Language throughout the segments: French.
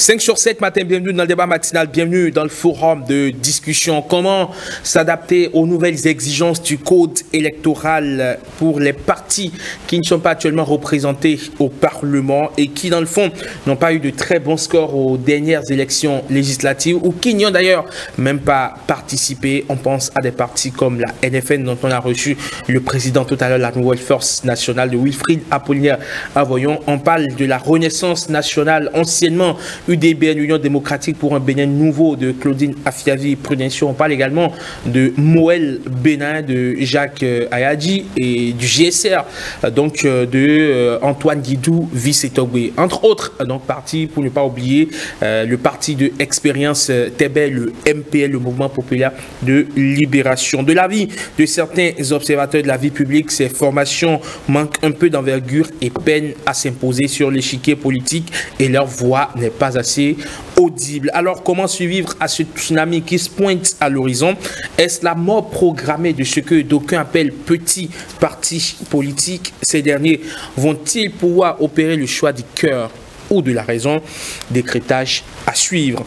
5 sur 7 matin, bienvenue dans le débat matinal, bienvenue dans le forum de discussion. Comment s'adapter aux nouvelles exigences du code électoral pour les partis qui ne sont pas actuellement représentés au Parlement et qui, dans le fond, n'ont pas eu de très bons scores aux dernières élections législatives ou qui n'y ont d'ailleurs même pas participé. On pense à des partis comme la NFN dont on a reçu le président tout à l'heure, la Nouvelle Force Nationale de Wilfried Apollinaire Avoyon. On parle de la Renaissance nationale, anciennement UDBN, Union démocratique pour un Bénin nouveau, de Claudine Afiavi Prudencio. On parle également de Moël Bénin, de Jacques Ayadji et du GSR, donc de Antoine Guidou Vice-Togwe. Entre autres, donc partis, pour ne pas oublier, le parti de Expérience Tébé, le MPL, le Mouvement populaire de libération. De l'avis de certains observateurs de la vie publique, ces formations manquent un peu d'envergure et peinent à s'imposer sur l'échiquier politique et leur voix n'est pas assez audible. Alors, comment survivre à ce tsunami qui se pointe à l'horizon? Est-ce la mort programmée de ce que d'aucuns appellent petits partis politiques? Ces derniers vont-ils pouvoir opérer le choix du cœur ou de la raison? Décryptage à suivre.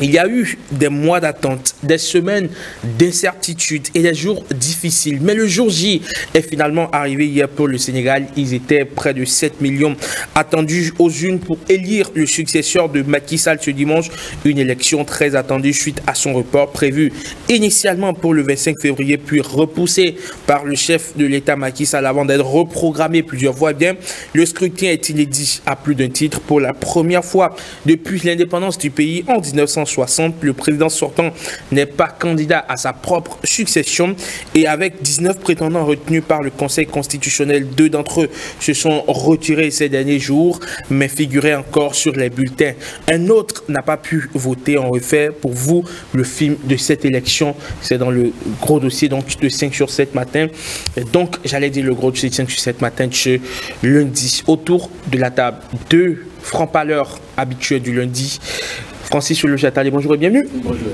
Il y a eu des mois d'attente, des semaines d'incertitude et des jours difficiles. Mais le jour J est finalement arrivé hier pour le Sénégal. Ils étaient près de 7 millions attendus aux urnes pour élire le successeur de Macky Sall ce dimanche. Une élection très attendue suite à son report prévu initialement pour le 25 février, puis repoussé par le chef de l'État Macky Sall avant d'être reprogrammé plusieurs fois. Bien, le scrutin est inédit à plus d'un titre. Pour la première fois depuis l'indépendance du pays en 1960, le président sortant n'est pas candidat à sa propre succession et avec 19 prétendants retenus par le Conseil constitutionnel, 2 d'entre eux se sont retirés ces derniers jours mais figuraient encore sur les bulletins. Un autre n'a pas pu voter. On refait pour vous le film de cette élection. C'est dans le gros dossier donc de 5 sur 7 matin. Et donc j'allais dire le gros dossier de 5 sur 7 matin de ce lundi. Autour de la table, 2 francs-parleurs habituels du lundi. Francis Choulouchatali, bonjour et bienvenue. Bonjour.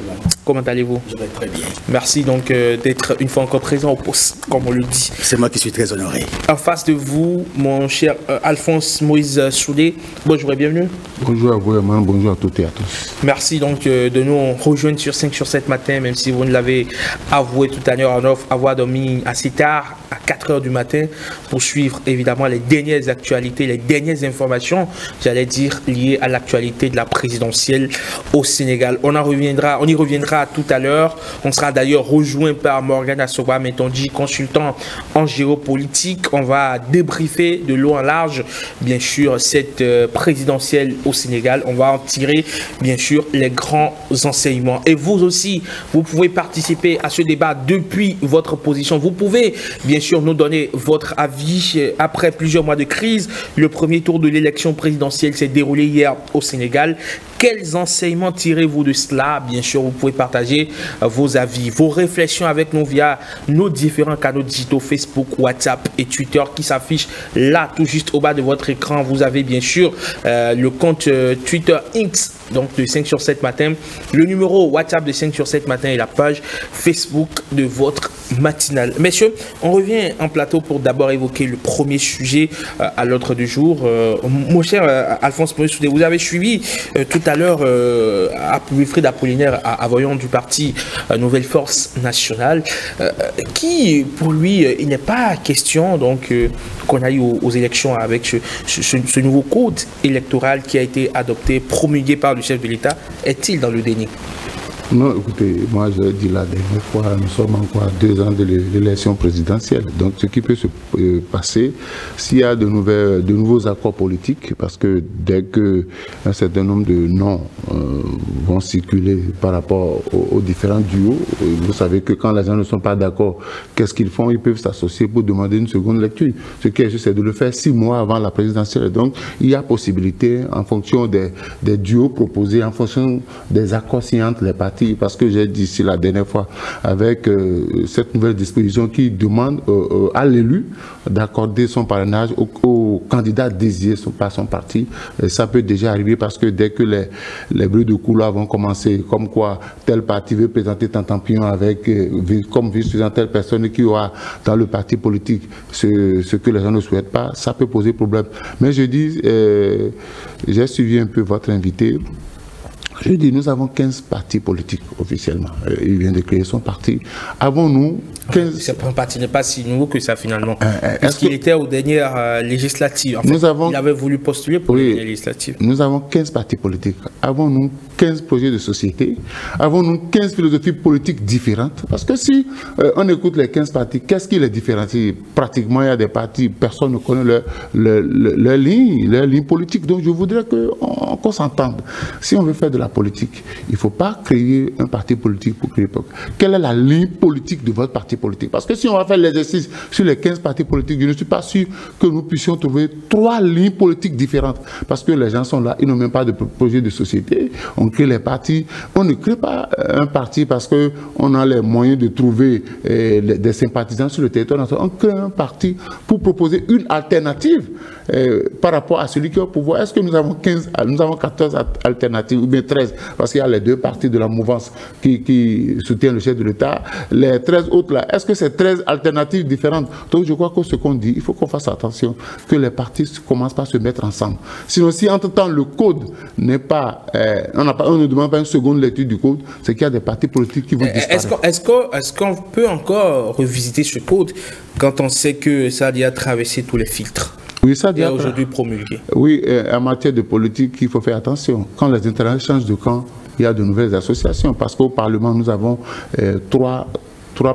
Comment allez-vous? Je vais très bien. Merci donc d'être une fois encore présent au poste, comme on le dit. C'est moi qui suis très honoré. En face de vous, mon cher Alphonse Moïse Soudé, bonjour et bienvenue. Bonjour à vous, bonjour à toutes et à tous. Merci donc de nous rejoindre sur 5 sur 7 matin, même si vous ne l'avez avoué tout à l'heure en offre, avoir dormi assez tard, à 4 heures du matin, pour suivre évidemment les dernières actualités, les dernières informations, j'allais dire, liées à l'actualité de la présidentielle au Sénégal. On y reviendra tout à l'heure. On sera d'ailleurs rejoint par Morgan Assoba Metonji, consultant en géopolitique. On va débriefer de long en large, bien sûr, cette présidentielle au Sénégal. On va en tirer, bien sûr, les grands enseignements. Et vous aussi, vous pouvez participer à ce débat depuis votre position. Vous pouvez, bien sûr, nous donner votre avis après plusieurs mois de crise. Le premier tour de l'élection présidentielle s'est déroulé hier au Sénégal. Quels enseignements tirez-vous de cela? Bien sûr, vous pouvez partager vos avis, vos réflexions avec nous via nos différents canaux digitaux Facebook, WhatsApp et Twitter qui s'affichent là, tout juste au bas de votre écran. Vous avez bien sûr le compte Twitter X, donc de 5 sur 7 matin, le numéro WhatsApp de 5 sur 7 matin et la page Facebook de votre matinale. Messieurs, on revient en plateau pour d'abord évoquer le premier sujet à l'ordre du jour. Mon cher Alphonse Moïse Soudé, vous avez suivi tout à l'heure Wilfried Apollinaire Avoyon du parti Nouvelle Force Nationale, qui pour lui il n'est pas question donc qu'on aille aux élections avec ce nouveau code électoral qui a été adopté, promulgué par le chef de l'État. Est-il dans le déni? Non, écoutez, moi je dis la dernière fois, nous sommes encore à 2 ans de l'élection présidentielle. Donc ce qui peut se passer, s'il y a de nouveaux accords politiques, parce que dès qu'un certain nombre de noms vont circuler par rapport aux différents duos, vous savez que quand les gens ne sont pas d'accord, qu'est-ce qu'ils font? Ils peuvent s'associer pour demander une seconde lecture. Ce qui est juste, c'est de le faire 6 mois avant la présidentielle. Donc il y a possibilité, en fonction des duos proposés, en fonction des accords signés entre les partis, partis, parce que j'ai dit ici la dernière fois, avec cette nouvelle disposition qui demande à l'élu d'accorder son parrainage au candidat désiré par son parti, ça peut déjà arriver parce que dès que les bruits de couloir vont commencer, comme quoi tel parti veut présenter Tantampion avec comme vice-président telle personne qui aura dans le parti politique ce que les gens ne souhaitent pas, ça peut poser problème. Mais je dis, j'ai suivi un peu votre invité. Je dis, nous avons 15 partis politiques officiellement. Il vient de créer son parti. Avons-nous 15... Ce parti n'est pas si nouveau que ça finalement. Puisqu'il était aux dernières législatives. En fait, il avait voulu postuler pour les législatives. Nous avons 15 partis politiques. Avons-nous 15 projets de société? Avons-nous 15 philosophies politiques différentes? Parce que si on écoute les 15 partis, qu'est-ce qui les différencie? Pratiquement, il y a des partis, personne ne connaît leur ligne politique. Donc je voudrais qu'on s'entende. Si on veut faire de la politique, il ne faut pas créer un parti politique pour créer. Quelle est la ligne politique de votre parti politique? Parce que si on va faire l'exercice sur les 15 partis politiques, je ne suis pas sûr que nous puissions trouver 3 lignes politiques différentes. Parce que les gens sont là, ils n'ont même pas de projet de société. On crée les partis. On ne crée pas un parti parce qu'on a les moyens de trouver des sympathisants sur le territoire. On crée un parti pour proposer une alternative par rapport à celui qui est au pouvoir. Est-ce que nous avons 14 alternatives ou bien 13, parce qu'il y a les 2 partis de la mouvance qui soutiennent le chef de l'État, les 13 autres là, est-ce que c'est 13 alternatives différentes? Donc je crois que ce qu'on dit, il faut qu'on fasse attention, que les partis commencent par se mettre ensemble. Sinon, si entre-temps le code n'est pas, on ne demande pas une seconde lecture du code, c'est qu'il y a des partis politiques qui vont disparaître. Est-ce qu'on peut encore revisiter ce code quand on sait que ça a déjà traversé tous les filtres? Oui, ça dit aujourd'hui promulgué. Oui, en matière de politique, il faut faire attention. Quand les intérêts changent de camp, il y a de nouvelles associations. Parce qu'au Parlement, nous avons 3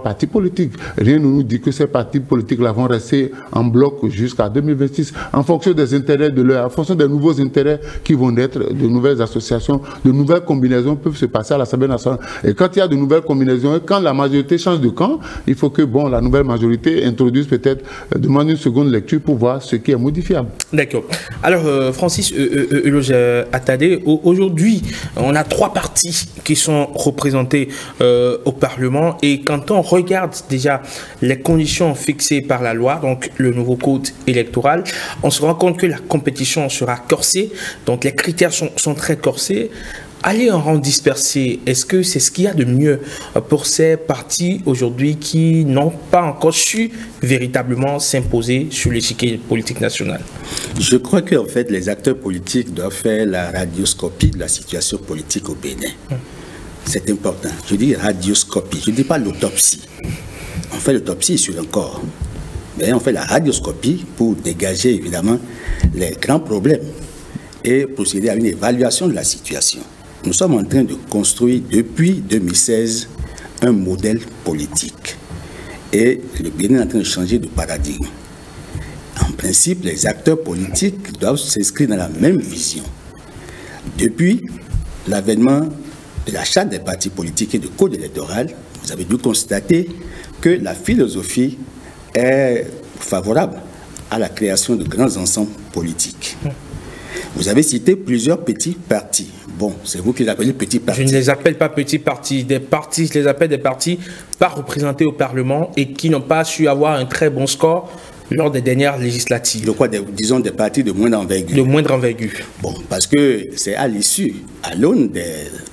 partis politiques. Rien ne nous dit que ces partis politiques-là vont rester en bloc jusqu'à 2026, en fonction des intérêts en fonction des nouveaux intérêts qui vont naître, de nouvelles associations, de nouvelles combinaisons peuvent se passer à l'Assemblée nationale. Et quand il y a de nouvelles combinaisons, et quand la majorité change de camp, il faut que la nouvelle majorité introduise peut-être, demande une seconde lecture pour voir ce qui est modifiable. D'accord. Alors, Francis Eloge Attadé, aujourd'hui, on a 3 partis qui sont représentés au Parlement, et quand on regarde déjà les conditions fixées par la loi, donc le nouveau code électoral, on se rend compte que la compétition sera corsée, donc les critères sont très corsés. Aller en rang dispersé, est-ce que c'est ce qu'il y a de mieux pour ces partis aujourd'hui qui n'ont pas encore su véritablement s'imposer sur l'échiquier politique national? Je crois qu'en fait, les acteurs politiques doivent faire la radioscopie de la situation politique au Bénin. C'est important. Je dis radioscopie. Je ne dis pas l'autopsie. On fait l'autopsie sur un corps. Mais on fait la radioscopie pour dégager évidemment les grands problèmes et procéder à une évaluation de la situation. Nous sommes en train de construire depuis 2016 un modèle politique. Et le Bénin est en train de changer de paradigme. En principe, les acteurs politiques doivent s'inscrire dans la même vision. Depuis l'avènement de la charte des partis politiques et du code électoral, vous avez dû constater que la philosophie est favorable à la création de grands ensembles politiques. Vous avez cité plusieurs petits partis. Bon, c'est vous qui les appelez petits partis. Je ne les appelle pas petits partis. Des partis, je les appelle des partis pas représentés au Parlement et qui n'ont pas su avoir un très bon score lors des dernières législatives. De quoi, disons, des partis de moindre envergure. De moindre envergure. Bon, parce que c'est à l'issue, à l'aune des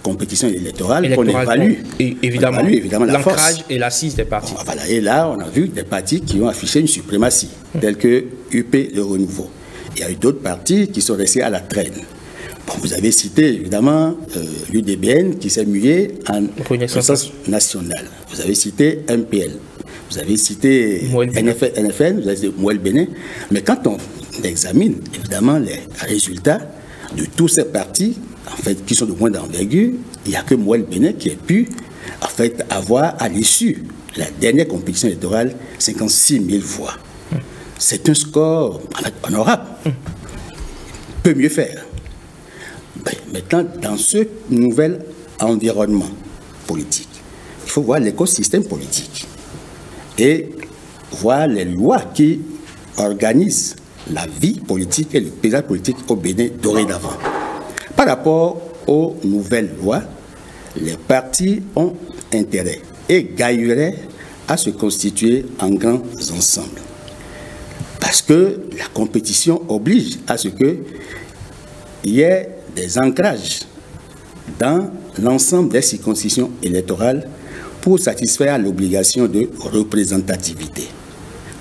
compétitions électorales qu'on évalue. Et évidemment, l'ancrage et l'assise des partis. Bon, voilà. Et là, on a vu des partis qui ont affiché une suprématie, tels que UP, le Renouveau. Il y a eu d'autres partis qui sont restés à la traîne. Bon, vous avez cité évidemment l'UDBN qui s'est mué en Renaissance nationale. Vous avez cité MPL. Vous avez cité NFN, vous avez cité Mouel Bénin. Mais quand on examine évidemment les résultats de tous ces partis, en fait, qui sont de moindre envergure, il n'y a que Mouel Bénin qui a pu en fait avoir à l'issue de la dernière compétition électorale 56 000 voix. C'est un score honorable. Peut mieux faire. Maintenant, dans ce nouvel environnement politique, il faut voir l'écosystème politique et voir les lois qui organisent la vie politique et le paysage politique au Bénin dorénavant. Par rapport aux nouvelles lois, les partis ont intérêt et gagneraient à se constituer en grands ensembles. Parce que la compétition oblige à ce qu'il y ait des ancrages dans l'ensemble des circonscriptions électorales pour satisfaire l'obligation de représentativité.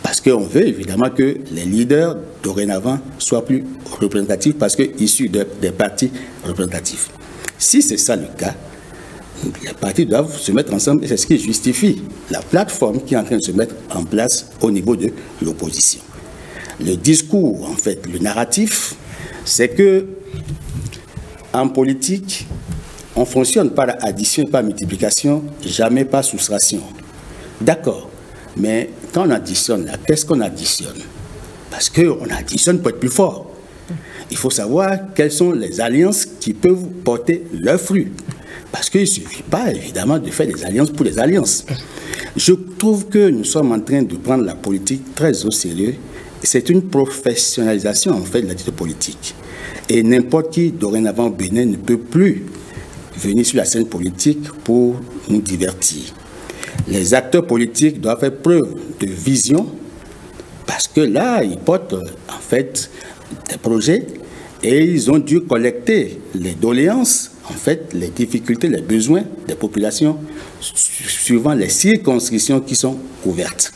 Parce qu'on veut évidemment que les leaders dorénavant soient plus représentatifs parce qu'issus des partis représentatifs. Si c'est ça le cas, les partis doivent se mettre ensemble et c'est ce qui justifie la plateforme qui est en train de se mettre en place au niveau de l'opposition. Le discours, en fait, le narratif, c'est que en politique, on fonctionne par addition et par multiplication, jamais par soustraction. D'accord, mais quand on additionne, qu'est-ce qu'on additionne? Parce qu'on additionne pour être plus fort. Il faut savoir quelles sont les alliances qui peuvent porter leurs fruits. Parce qu'il ne suffit pas, évidemment, de faire des alliances pour les alliances. Je trouve que nous sommes en train de prendre la politique très au sérieux. C'est une professionnalisation, en fait, de l'activité politique. Et n'importe qui, dorénavant au Bénin, ne peut plus venir sur la scène politique pour nous divertir. Les acteurs politiques doivent faire preuve de vision parce que là, ils portent en fait des projets et ils ont dû collecter les doléances, en fait, les difficultés, les besoins des populations suivant les circonscriptions qui sont couvertes.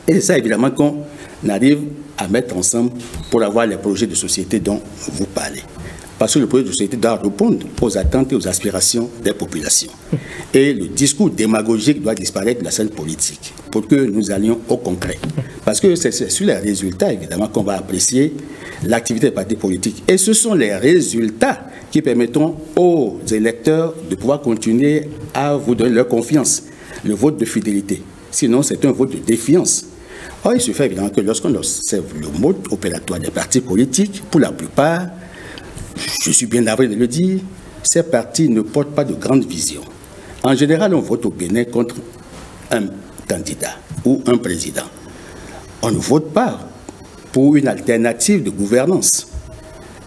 Et c'est ça, évidemment, qu'on arrive à mettre ensemble pour avoir les projets de société dont vous parlez. Parce que le projet de société doit répondre aux attentes et aux aspirations des populations. Et le discours démagogique doit disparaître de la scène politique pour que nous allions au concret. Parce que c'est sur les résultats, évidemment, qu'on va apprécier l'activité des partis politiques. Et ce sont les résultats qui permettront aux électeurs de pouvoir continuer à vous donner leur confiance, le vote de fidélité. Sinon, c'est un vote de défiance. Or, il se fait évidemment que lorsqu'on observe le mode opératoire des partis politiques, pour la plupart, je suis bien navré de le dire, ces partis ne portent pas de grande vision. En général, on vote au Bénin contre un candidat ou un président. On ne vote pas pour une alternative de gouvernance.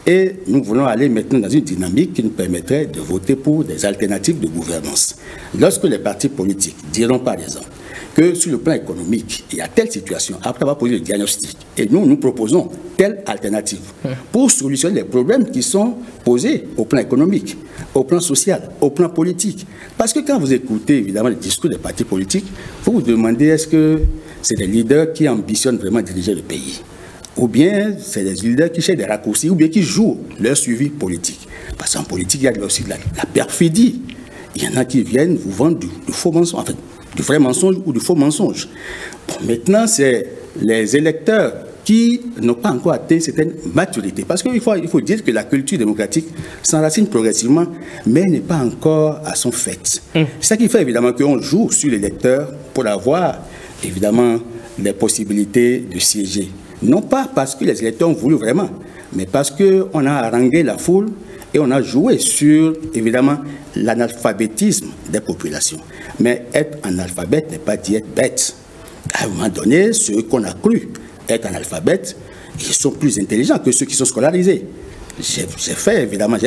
Et nous voulons aller maintenant dans une dynamique qui nous permettrait de voter pour des alternatives de gouvernance. Lorsque les partis politiques diront par exemple que sur le plan économique, il y a telle situation, après avoir posé le diagnostic, et nous proposons telle alternative pour solutionner les problèmes qui sont posés au plan économique, au plan social, au plan politique. Parce que quand vous écoutez évidemment les discours des partis politiques, vous vous demandez est-ce que c'est des leaders qui ambitionnent vraiment diriger le pays, ou bien c'est des leaders qui cherchent des raccourcis, ou bien qui jouent leur suivi politique. Parce qu'en politique, il y a aussi la perfidie. Il y en a qui viennent vous vendre du faux mensonge, en fait, du vrai mensonge ou du faux mensonge. Bon, maintenant, c'est les électeurs qui n'ont pas encore atteint certaine maturité. Parce qu'il faut dire que la culture démocratique s'enracine progressivement, mais n'est pas encore à son fait. C'est ça qui fait évidemment qu'on joue sur l'électeur pour avoir évidemment les possibilités de siéger. Non pas parce que les électeurs ont voulu vraiment, mais parce qu'on a harangué la foule et on a joué sur, évidemment, l'analphabétisme des populations. Mais être analphabète n'est pas dit être bête. À un moment donné, ceux qu'on a cru être analphabètes, ils sont plus intelligents que ceux qui sont scolarisés. J'ai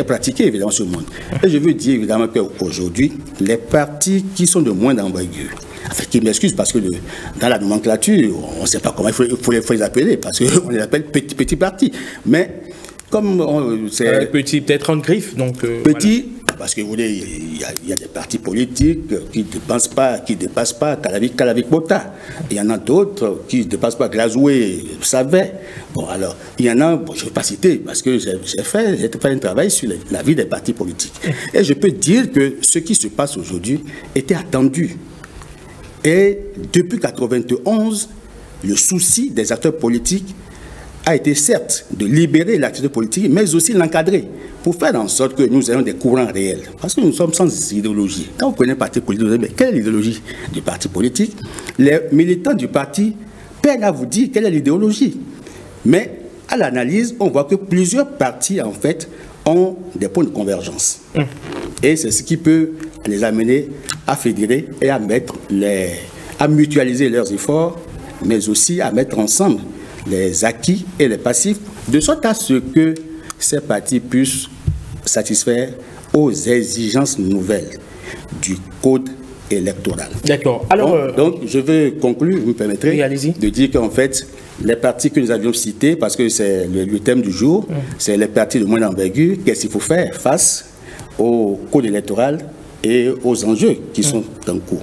pratiqué évidemment ce monde. Et je veux dire évidemment qu'aujourd'hui, les partis qui sont de moindre envergure, en fait, qui m'excusent parce que dans la nomenclature, on ne sait pas comment il faut les appeler, parce qu'on les appelle petits partis. Mais comme c'est petit, peut-être en griffe, donc petit, voilà. Parce que vous voulez, il y a des partis politiques qui ne dépassent pas Calavic-Bota. Il y en a d'autres qui ne dépassent pas Glazoué, Savet. Bon, alors, il y en a, je ne vais pas citer, parce que j'ai fait un travail sur la vie des partis politiques. Et je peux dire que ce qui se passe aujourd'hui était attendu. Et depuis 1991, le souci des acteurs politiques a été certes de libérer l'activité politique, mais aussi l'encadrer, pour faire en sorte que nous ayons des courants réels. Parce que nous sommes sans idéologie. Quand vous prenez un parti politique, vous dites, mais quelle est l'idéologie du parti politique? Les militants du parti peinent à vous dire quelle est l'idéologie. Mais à l'analyse, on voit que plusieurs partis, en fait, ont des points de convergence. Et c'est ce qui peut les amener à fédérer et à mutualiser leurs efforts, mais aussi à mettre ensemble les acquis et les passifs, de sorte à ce que ces partis puissent satisfaire aux exigences nouvelles du code électoral. D'accord. Alors, donc, je veux conclure, vous me permettrez, oui, de dire qu'en fait, les partis que nous avions cités, parce que c'est le thème du jour, c'est les partis de moindre envergure, qu'est-ce qu'il faut faire face au code électoral et aux enjeux qui sont en cours.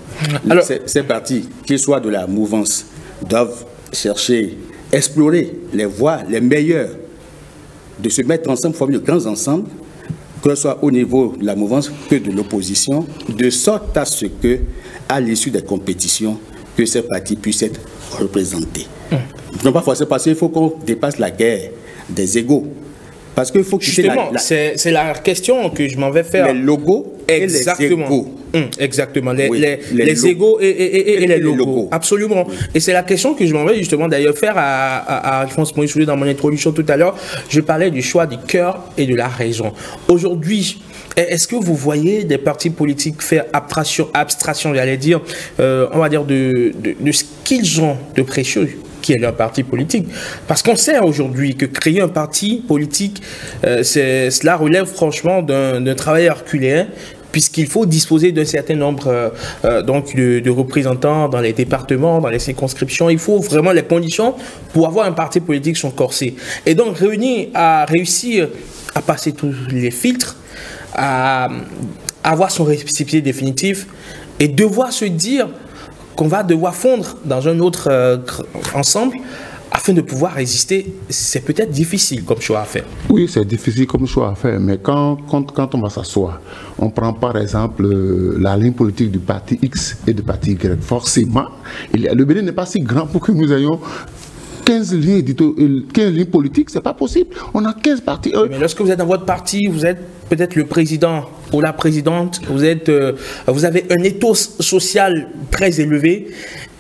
Alors, ces partis, qu'ils soient de la mouvance, doivent chercher, explorer les voies les meilleures de se mettre ensemble, former de grands ensembles, que ce soit au niveau de la mouvance que de l'opposition, de sorte à ce que, à l'issue des compétitions, que ces partis puissent être représentés. Non pas forcément parce qu'il faut qu'on dépasse la guerre des égos. Parce qu'il faut que justement, c'est la question que je m'en vais faire. Les logos et les égos. Exactement, les égos et les logos. Absolument. Oui. Et c'est la question que je m'en vais justement d'ailleurs faire à Alphonse Moïse dans mon introduction tout à l'heure. Je parlais du choix du cœur et de la raison. Aujourd'hui, est-ce que vous voyez des partis politiques faire abstraction, j'allais dire, on va dire de ce qu'ils ont de précieux, qui est leur parti politique? Parce qu'on sait aujourd'hui que créer un parti politique, cela relève franchement d'un travail herculéen, puisqu'il faut disposer d'un certain nombre donc de représentants dans les départements, dans les circonscriptions. Il faut vraiment les conditions pour avoir un parti politique sont corsées. Et donc réussir à passer tous les filtres, à avoir son récépissé définitif et devoir se dire qu'on va devoir fondre dans un autre ensemble afin de pouvoir résister, c'est peut-être difficile comme choix à faire. Oui, c'est difficile comme choix à faire, mais quand on va s'asseoir, on prend par exemple la ligne politique du parti X et du parti Y. Forcément, le Bénin n'est pas si grand pour que nous ayons 15 lignes politiques, c'est pas possible. On a 15 partis. Mais lorsque vous êtes dans votre parti, vous êtes peut-être le président ou la présidente, vous avez un ethos social très élevé.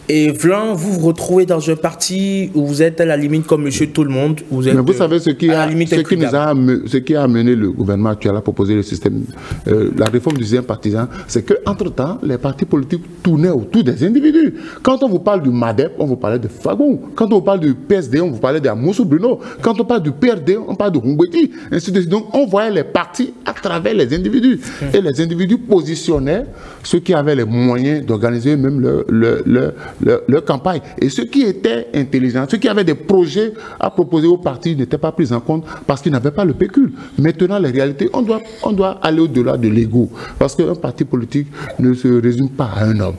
Et vous vous retrouvez dans un parti où vous êtes à la limite comme monsieur tout le monde. Mais vous savez ce qui a amené le gouvernement actuel à proposer le système, la réforme du système partisan, c'est qu'entre-temps, les partis politiques tournaient autour des individus. Quand on vous parle du MADEP, on vous parlait de Fagon. Quand on vous parle du PSD, on vous parlait d'Amoussou Bruno. Quand on parle du PRD, on parle de Humbeti. Donc on voyait les partis à travers les individus. Et les individus positionnaient ceux qui avaient les moyens d'organiser même leur campagne. Et ceux qui étaient intelligents, ceux qui avaient des projets à proposer aux partis n'étaient pas pris en compte parce qu'ils n'avaient pas le pécule. Maintenant, la réalité, on doit aller au-delà de l'ego. Parce qu'un parti politique ne se résume pas à un homme.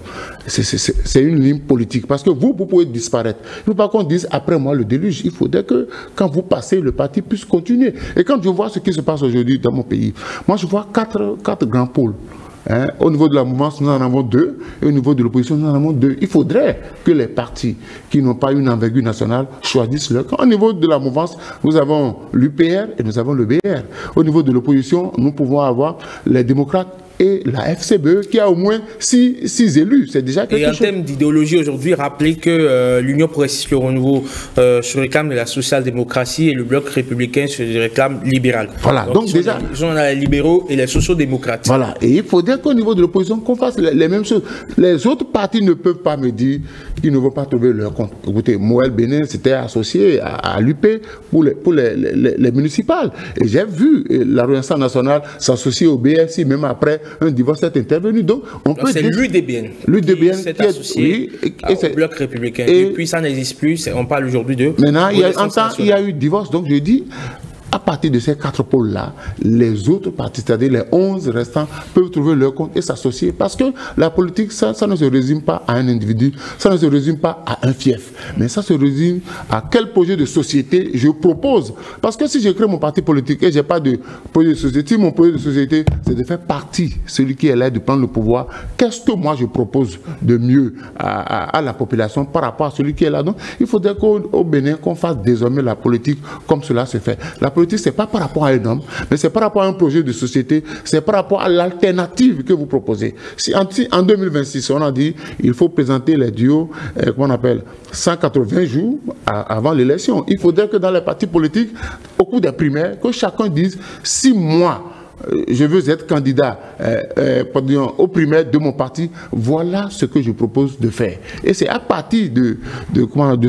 C'est une ligne politique. Parce que vous pouvez disparaître. Il ne faut pas qu'on dise après moi le déluge. Il faudrait que quand vous passez, le parti puisse continuer. Et quand je vois ce qui se passe aujourd'hui dans mon pays, moi je vois quatre grands pôles. Au niveau de la mouvance, nous en avons 2, et au niveau de l'opposition, nous en avons 2. Il faudrait que les partis qui n'ont pas une envergure nationale choisissent leur camp. Au niveau de la mouvance, nous avons l'UPR et nous avons le BR. Au niveau de l'opposition, nous pouvons avoir les démocrates et la FCBE qui a au moins 6 élus. C'est déjà quelque chose. Et en termes d'idéologie aujourd'hui, rappelez que l'Union progressiste, le renouveau se réclame de la social-démocratie et le bloc républicain se réclame libéral. Voilà, donc déjà... Ils ont les libéraux et les sociaux-démocrates. Voilà, et il faudrait qu'au niveau de l'opposition, qu'on fasse les mêmes choses. Les autres partis ne peuvent pas me dire qu'ils ne vont pas trouver leur compte. Écoutez, Moël Bénin s'était associé à l'UP pour les municipales. Et j'ai vu la Renaissance nationale s'associer au BSI, même après un divorce est intervenu. Donc, c'est l'UDBN. L'UDBN s'est associé au bloc républicain. Et puis, ça n'existe plus. On parle aujourd'hui de... Maintenant, il y a eu divorce. Donc, je dis... À partir de ces 4 pôles-là, les autres partis, c'est-à-dire les 11 restants, peuvent trouver leur compte et s'associer. Parce que la politique, ça ne se résume pas à un individu, ça ne se résume pas à un fief, mais ça se résume à quel projet de société je propose. Parce que si je crée mon parti politique et je n'ai pas de projet de société, mon projet de société, c'est de faire partie, celui qui est là, de prendre le pouvoir. Qu'est-ce que moi je propose de mieux à la population par rapport à celui qui est là? Donc, il faudrait qu'au Bénin, qu'on fasse désormais la politique comme cela se fait. La politique, ce n'est pas par rapport à un homme, mais c'est par rapport à un projet de société, c'est par rapport à l'alternative que vous proposez. Si en 2026, on a dit qu'il faut présenter les duos, qu'on appelle 180 jours avant l'élection. Il faudrait que dans les partis politiques, au cours des primaires, que chacun dise 6 mois. Je veux être candidat aux primaires de mon parti. Voilà ce que je propose de faire. Et c'est à partir de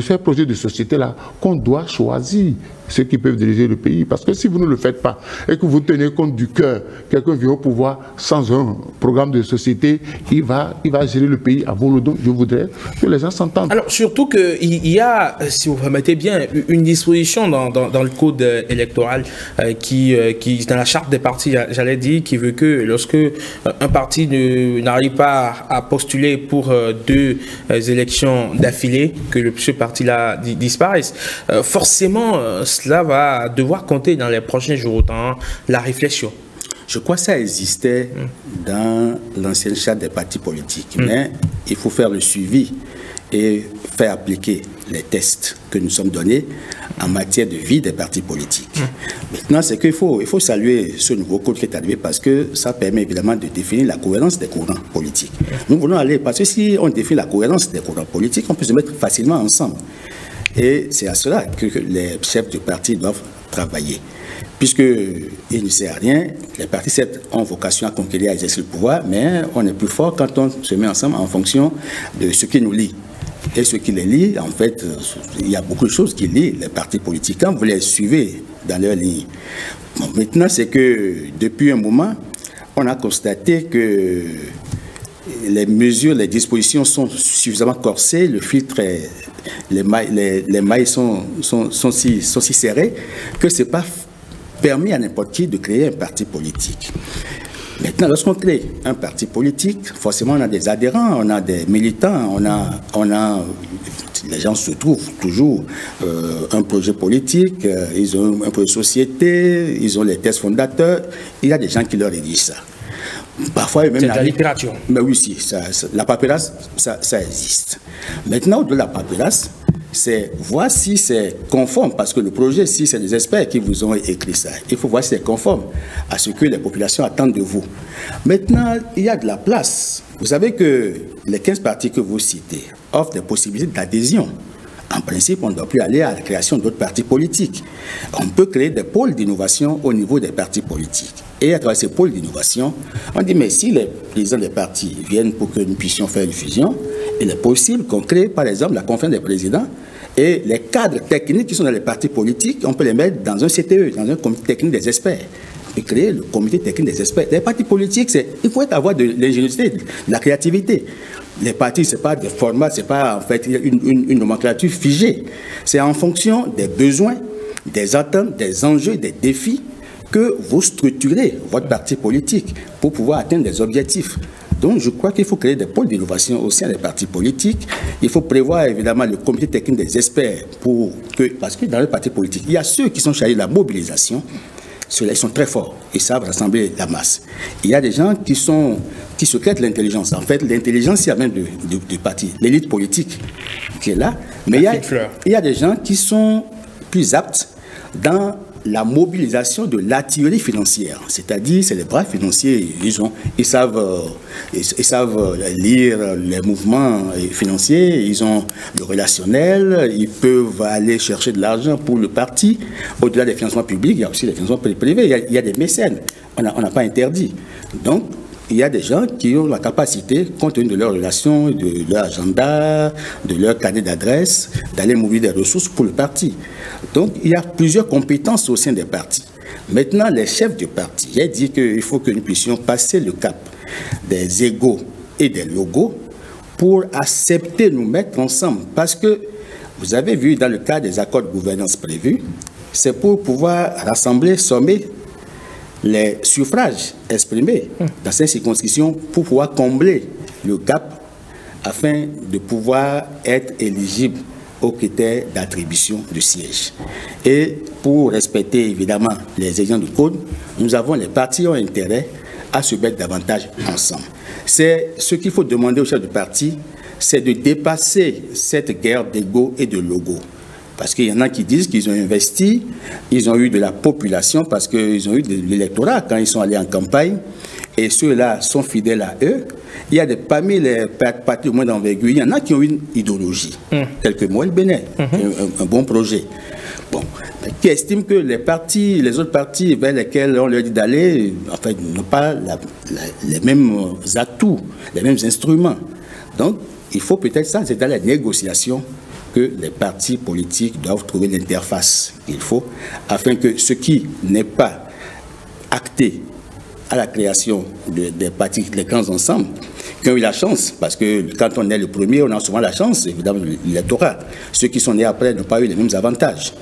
ce projet de société-là qu'on doit choisir ceux qui peuvent diriger le pays. Parce que si vous ne le faites pas et que vous tenez compte du cœur, quelqu'un vient au pouvoir sans un programme de société, il va gérer le pays à volo. Donc je voudrais que les gens s'entendent. Alors surtout qu'il y a, si vous permettez bien, une disposition dans le code électoral qui dans la charte des partis, j'allais dire, qui veut que lorsque un parti n'arrive pas à postuler pour 2 élections d'affilée, que ce parti-là disparaisse, forcément cela va devoir compter dans les prochains jours dans la réflexion. Je crois que ça existait dans l'ancienne charte des partis politiques, mais il faut faire le suivi et faire appliquer les tests que nous sommes donnés en matière de vie des partis politiques. Maintenant, c'est qu'il faut saluer ce nouveau code qui est arrivé parce que ça permet évidemment de définir la cohérence des courants politiques. Nous voulons aller, parce que si on définit la cohérence des courants politiques, on peut se mettre facilement ensemble. Et c'est à cela que les chefs de parti doivent travailler. Puisqu'il ne sert à rien, les partis certes ont vocation à conquérir, à exercer le pouvoir, mais on est plus fort quand on se met ensemble en fonction de ce qui nous lie. Et ce qui les lie, en fait, il y a beaucoup de choses qui lient les partis politiques. Quand vous les suivez dans leur ligne. Bon, maintenant, c'est que depuis un moment, on a constaté que les mesures, les dispositions sont suffisamment corsées, le filtre, les mailles sont si serrées que ce n'est pas permis à n'importe qui de créer un parti politique. Maintenant, lorsqu'on crée un parti politique, forcément on a des adhérents, on a des militants, les gens se trouvent toujours un projet politique, ils ont un projet de société, ils ont les thèses fondateurs, il y a des gens qui leur rédigent ça. Parfois, même c'est de la littérature. Mais oui, si, la paperasse, ça existe. Maintenant, au-delà de la paperasse, c'est voir si c'est conforme, parce que le projet, si c'est des experts qui vous ont écrit ça, il faut voir si c'est conforme à ce que les populations attendent de vous. Maintenant, il y a de la place. Vous savez que les 15 partis que vous citez offrent des possibilités d'adhésion. En principe, on ne doit plus aller à la création d'autres partis politiques. On peut créer des pôles d'innovation au niveau des partis politiques. Et à travers ces pôles d'innovation, on dit, mais si les présidents des partis viennent pour que nous puissions faire une fusion, il est possible qu'on crée, par exemple, la conférence des présidents et les cadres techniques qui sont dans les partis politiques, on peut les mettre dans un CTE, dans un comité technique des experts. Et créer le comité technique des experts. Les partis politiques, il faut avoir de l'ingéniosité, de la créativité. Les partis, ce n'est pas des formats, ce n'est pas en fait une nomenclature figée. C'est en fonction des besoins, des attentes, des enjeux, des défis que vous structurez votre parti politique pour pouvoir atteindre des objectifs. Donc, je crois qu'il faut créer des pôles d'innovation au sein des partis politiques. Il faut prévoir évidemment le comité technique des experts parce que dans les partis politiques, il y a ceux qui sont chargés de la mobilisation. Ceux-là, ils sont très forts. Ils savent rassembler la masse. Il y a des gens qui secrètent l'intelligence. En fait, l'intelligence, il y a même du parti, l'élite politique qui est là. Mais il y a des gens qui sont plus aptes dans la mobilisation de l'artillerie financière. C'est-à-dire, c'est les bras financiers. Ils savent lire les mouvements financiers, ils ont le relationnel, ils peuvent aller chercher de l'argent pour le parti. Au-delà des financements publics, il y a aussi des financements privés, il y a des mécènes. On n'a pas interdit. Donc, il y a des gens qui ont la capacité, compte tenu de leurs relations, de leur agenda, de leur carnet d'adresse, d'aller mobiliser des ressources pour le parti. Donc, il y a plusieurs compétences au sein des partis. Maintenant, les chefs du parti, j'ai dit qu'il faut que nous puissions passer le cap des égos et des logos pour accepter nous mettre ensemble. Parce que, vous avez vu, dans le cadre des accords de gouvernance prévus, c'est pour pouvoir rassembler, sommer les suffrages exprimés dans ces circonscriptions pour pouvoir combler le gap afin de pouvoir être éligible aux critères d'attribution de sièges. Et pour respecter évidemment les exigences du code, les partis ont intérêt à se mettre davantage ensemble. C'est ce qu'il faut demander aux chefs de parti, c'est de dépasser cette guerre d'ego et de logo. Parce qu'il y en a qui disent qu'ils ont investi, ils ont eu de la population parce qu'ils ont eu de l'électorat quand ils sont allés en campagne, et ceux-là sont fidèles à eux. Il y a parmi les partis au moins d'envergure, il y en a qui ont une idéologie, telle que Moël Bénet, un bon projet. Bon, qui estiment que les autres partis vers lesquels on leur dit d'aller, en fait, n'ont pas les mêmes atouts, les mêmes instruments. Donc, il faut peut-être ça, c'est dans la négociation que les partis politiques doivent trouver l'interface qu'il faut afin que ce qui n'est pas acté à la création des partis, les grands ensembles, qui ont eu la chance, parce que quand on est le premier, on a souvent la chance, évidemment, l'électorat. Ceux qui sont nés après n'ont pas eu les mêmes avantages.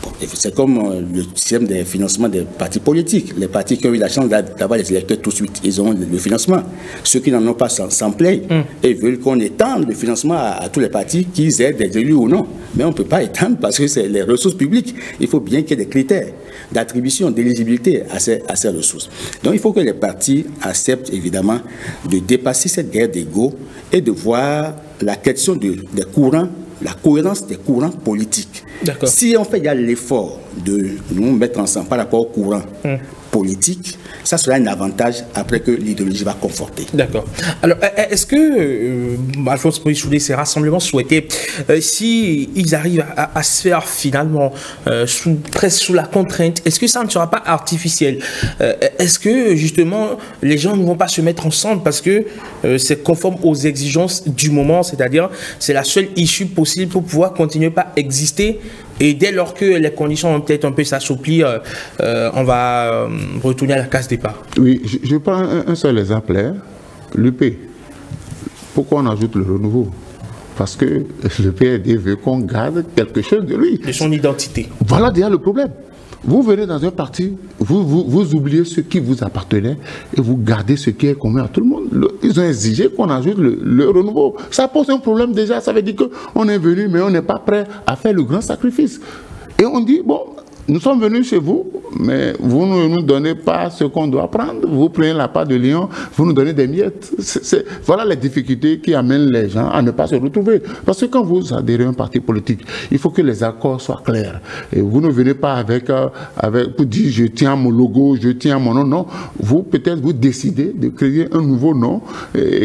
Bon, c'est comme le système de financement des partis politiques. Les partis qui ont eu la chance d'avoir les électeurs tout de suite, ils ont le financement. Ceux qui n'en ont pas s'en plaignent et veulent qu'on étende le financement à tous les partis, qu'ils aient des élus ou non. Mais on ne peut pas étendre parce que c'est les ressources publiques. Il faut bien qu'il y ait des critères d'attribution, d'éligibilité à ces ressources. Donc il faut que les partis acceptent évidemment de dépasser cette guerre d'ego et de voir la question des courants, la cohérence des courants politiques. Si on fait l'effort de nous mettre ensemble par rapport aux courants politiques, ça sera un avantage après que l'idéologie va conforter. D'accord. Alors, est-ce que Alphonse Moïse-Choudé, ces rassemblements souhaités, si ils arrivent à se faire finalement presque sous la contrainte, est-ce que ça ne sera pas artificiel? Est-ce que justement les gens ne vont pas se mettre ensemble parce que c'est conforme aux exigences du moment, c'est-à-dire c'est la seule issue possible pour pouvoir continuer à exister? Et dès lors que les conditions vont peut-être un peu s'assouplir, on va retourner à la case départ. Oui, je prends un seul exemple, l'UP. Pourquoi on ajoute le renouveau? Parce que le PRD veut qu'on garde quelque chose de lui. De son identité. Voilà déjà le problème. Vous venez dans un parti, vous oubliez ce qui vous appartenait et vous gardez ce qui est commun à tout le monde. Ils ont exigé qu'on ajoute le renouveau. Ça pose un problème déjà. Ça veut dire qu'on est venu, mais on n'est pas prêt à faire le grand sacrifice. Et on dit, bon, nous sommes venus chez vous, mais vous ne nous donnez pas ce qu'on doit prendre. Vous prenez la part de lion, vous nous donnez des miettes. Voilà les difficultés qui amènent les gens à ne pas se retrouver. Parce que quand vous adhérez à un parti politique, il faut que les accords soient clairs. Et vous ne venez pas pour dire je tiens mon logo, je tiens mon nom. Non, vous peut-être vous décidez de créer un nouveau nom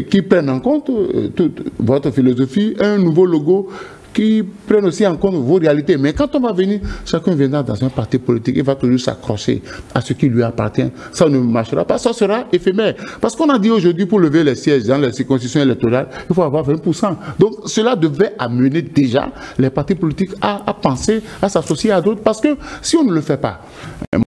qui prenne en compte toute votre philosophie, un nouveau logo qui prennent aussi en compte vos réalités. Mais quand on va venir, chacun viendra dans un parti politique, il va toujours s'accrocher à ce qui lui appartient. Ça ne marchera pas, ça sera éphémère. Parce qu'on a dit aujourd'hui, pour lever les sièges dans les circonscriptions électorales, il faut avoir 20%. Donc cela devait amener déjà les partis politiques à penser, à s'associer à d'autres. Parce que si on ne le fait pas,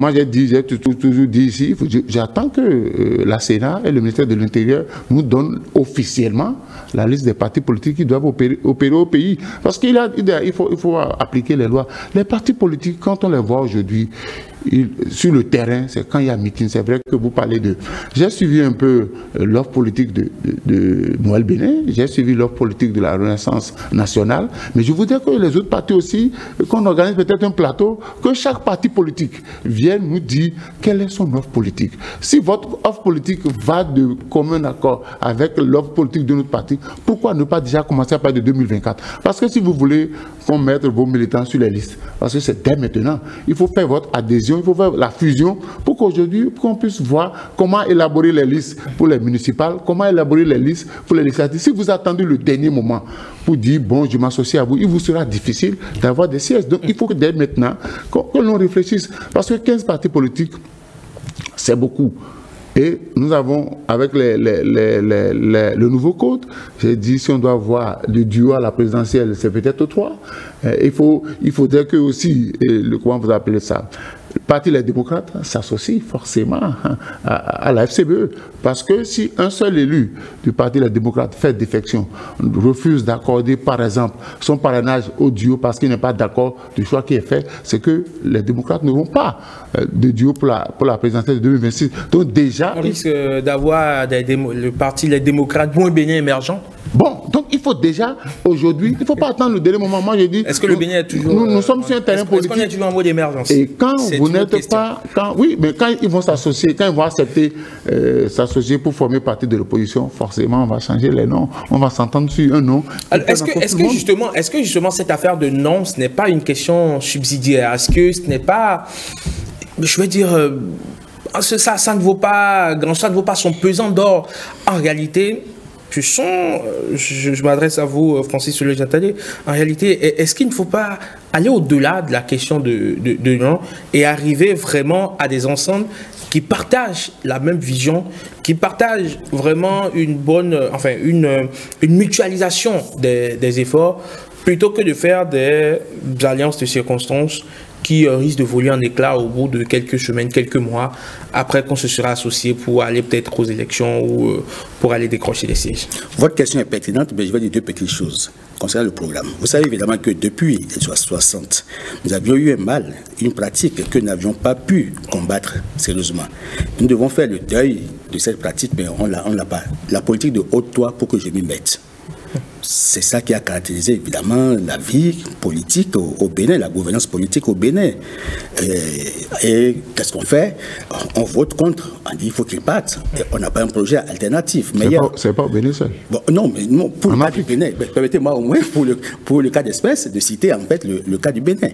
moi j'ai toujours dit ici, j'attends que la Sénat et le ministère de l'Intérieur nous donnent officiellement la liste des partis politiques qui doivent opérer au pays. Parce qu'il faut appliquer les lois. Les partis politiques, quand on les voit aujourd'hui, sur le terrain, c'est quand il y a meeting, c'est vrai que vous parlez de... J'ai suivi un peu l'offre politique de Moël Bénin, j'ai suivi l'offre politique de la Renaissance nationale, mais je voudrais que les autres partis aussi, qu'on organise peut-être un plateau, que chaque parti politique vienne nous dire quelle est son offre politique. Si votre offre politique va de commun accord avec l'offre politique de notre parti, pourquoi ne pas déjà commencer à parler de 2024? Parce que si vous voulez qu'on mette vos militants sur les listes, parce que c'est dès maintenant, il faut faire votre adhésion, il faut faire la fusion pour qu'aujourd'hui, qu'on puisse voir comment élaborer les listes pour les municipales, comment élaborer les listes pour les législatives. Si vous attendez le dernier moment pour dire, bon, je m'associe à vous, il vous sera difficile d'avoir des sièges. Donc, il faut que dès maintenant, que l'on réfléchisse. Parce que 15 partis politiques, c'est beaucoup. Et nous avons, avec le nouveau code, j'ai dit si on doit avoir le duo à la présidentielle, c'est peut-être 3. Il faudrait que aussi, comment vous appelez ça, le parti Les Démocrates s'associe forcément à la FCBE. Parce que si un seul élu du parti Les Démocrates fait défection, refuse d'accorder par exemple son parrainage au duo parce qu'il n'est pas d'accord du choix qui est fait, c'est que les démocrates n'auront pas de duo pour la présidentielle de 2026. Donc déjà... On risque d'avoir le parti Les Démocrates moins Bénin émergent. Bon, donc il faut déjà, aujourd'hui, il ne faut pas attendre le dernier moment. Moi, j'ai dit... Est-ce que le Bénin est toujours... Nous sommes sur un terrain politique. Est-ce qu'on est toujours en mode d'émergence? Et quand vous n'êtes pas... Oui, mais quand ils vont s'associer, quand ils vont accepter s'associer pour former partie de l'opposition, forcément, on va changer les noms. On va s'entendre sur un nom. Est-ce que justement cette affaire de nom, ce n'est pas une question subsidiaire? Est-ce que ce n'est pas... Je veux dire... Ça ne vaut pas grand, ça ne vaut pas son pesant d'or. En réalité... Je m'adresse à vous, Francis Soulé-Jatadé. En réalité, est-ce qu'il ne faut pas aller au-delà de la question de nom et arriver vraiment à des ensembles qui partagent la même vision, qui partagent vraiment une bonne, enfin une mutualisation des efforts plutôt que de faire des alliances de circonstances qui risquent de voler en éclats au bout de quelques semaines, quelques mois, après qu'on se sera associé pour aller peut-être aux élections ou pour aller décrocher des sièges. Votre question est pertinente, mais je vais dire deux petites choses concernant le programme. Vous savez évidemment que depuis les années 60, nous avions eu un mal, une pratique que nous n'avions pas pu combattre sérieusement. Nous devons faire le deuil de cette pratique, mais on l'a pas. La politique de haute toi pour que je m'y mette. C'est ça qui a caractérisé évidemment la vie politique au Bénin, la gouvernance politique au Bénin. Et qu'est-ce qu'on fait? On vote contre, on dit il faut qu'il parte. Et on n'a pas un projet alternatif. C'est pas au Bénin seul. Bon, non, mais non, pour le cas du Bénin, permettez-moi au moins pour le cas d'espèce de citer en fait le cas du Bénin.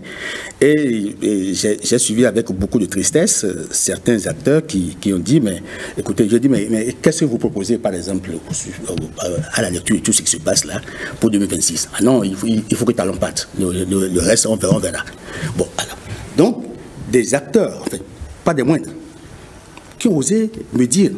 Et j'ai suivi avec beaucoup de tristesse certains acteurs qui ont dit, mais écoutez, je dis, mais qu'est-ce que vous proposez par exemple à la lecture de tout ce qui se passe là pour 2026? Ah non, il faut que Talon parte. Le reste, on verra. Bon, alors. Donc, des acteurs, en fait, pas des moindres, qui ont osé me dire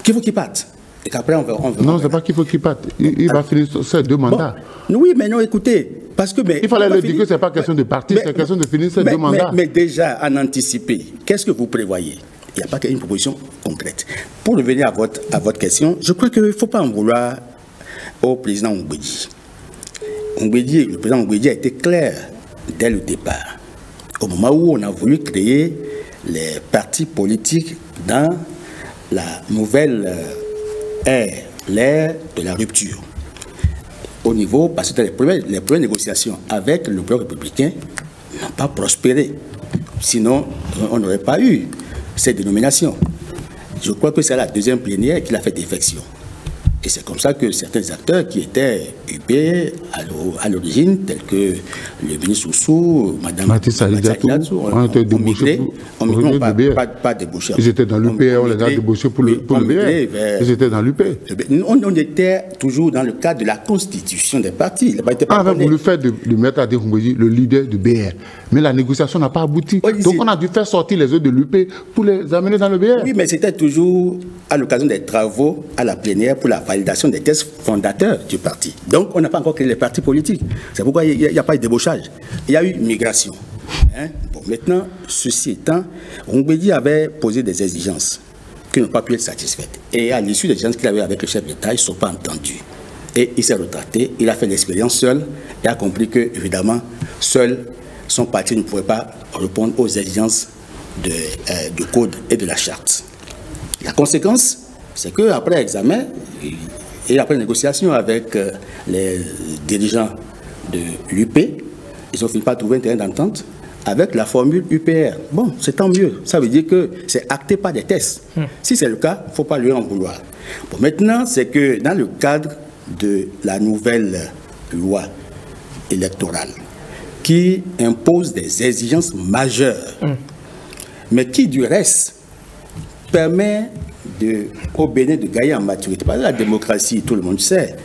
qu'il faut qu'il parte. Et qu'après, on verra. Non, c'est pas qu'il faut qu'il parte. Il va finir ses 2 mandats. Bon, oui, mais non, écoutez, parce que... il fallait leur dire que ce n'est pas question de partir, c'est question de finir ses 2 mandats. Mais déjà, en anticiper, qu'est-ce que vous prévoyez? Il n'y a pas qu'une proposition concrète. Pour revenir à votre question, je crois qu'il ne faut pas en vouloir au président Mbedi. Le président Mbedi a été clair dès le départ. Au moment où on a voulu créer les partis politiques dans la nouvelle ère, l'ère de la rupture. Au niveau, parce que les premières négociations avec le bloc républicain n'ont pas prospéré. Sinon, on n'aurait pas eu cette dénomination. Je crois que c'est la deuxième plénière qui l'a fait défection. Et c'est comme ça que certains acteurs qui étaient UP à l'origine, tels que le ministre Oussou, Mme Matissa Alidiatou, ont été débouchés pour le BR. Pas débouchés. Ils étaient dans l'UPR, on les a débouchés pour le BR. Ils étaient dans l'UP. On était toujours dans le cadre de la constitution des partis. On avait voulu faire de Maître Adi Mbedi le leader du BR. Mais la négociation n'a pas abouti. Donc on a dû faire sortir les autres de l'UP pour les amener dans le BR. Oui, mais c'était toujours à l'occasion des travaux à la plénière pour la validation des textes fondateurs du parti. Donc, on n'a pas encore créé les partis politiques. C'est pourquoi il n'y a pas eu de débauchage. Il y a eu migration. Bon, maintenant, ceci étant, Mbedi avait posé des exigences qui n'ont pas pu être satisfaites. Et à l'issue des exigences qu'il avait avec le chef d'État, ils ne sont pas entendus. Et il s'est retracté, il a fait l'expérience seul et a compris que, évidemment, seul, son parti ne pouvait pas répondre aux exigences du code et de la charte. La conséquence, c'est qu'après examen et après négociation avec les dirigeants de l'UP, ils ont fini par trouver un terrain d'entente avec la formule UPR. Bon, c'est tant mieux. Ça veut dire que c'est acté par des tests. Si c'est le cas, il ne faut pas lui en vouloir. Bon, maintenant, c'est que dans le cadre de la nouvelle loi électorale qui impose des exigences majeures, mais qui, du reste, permet au Bénin de gagner en maturité. Parce que la démocratie, tout le monde sait,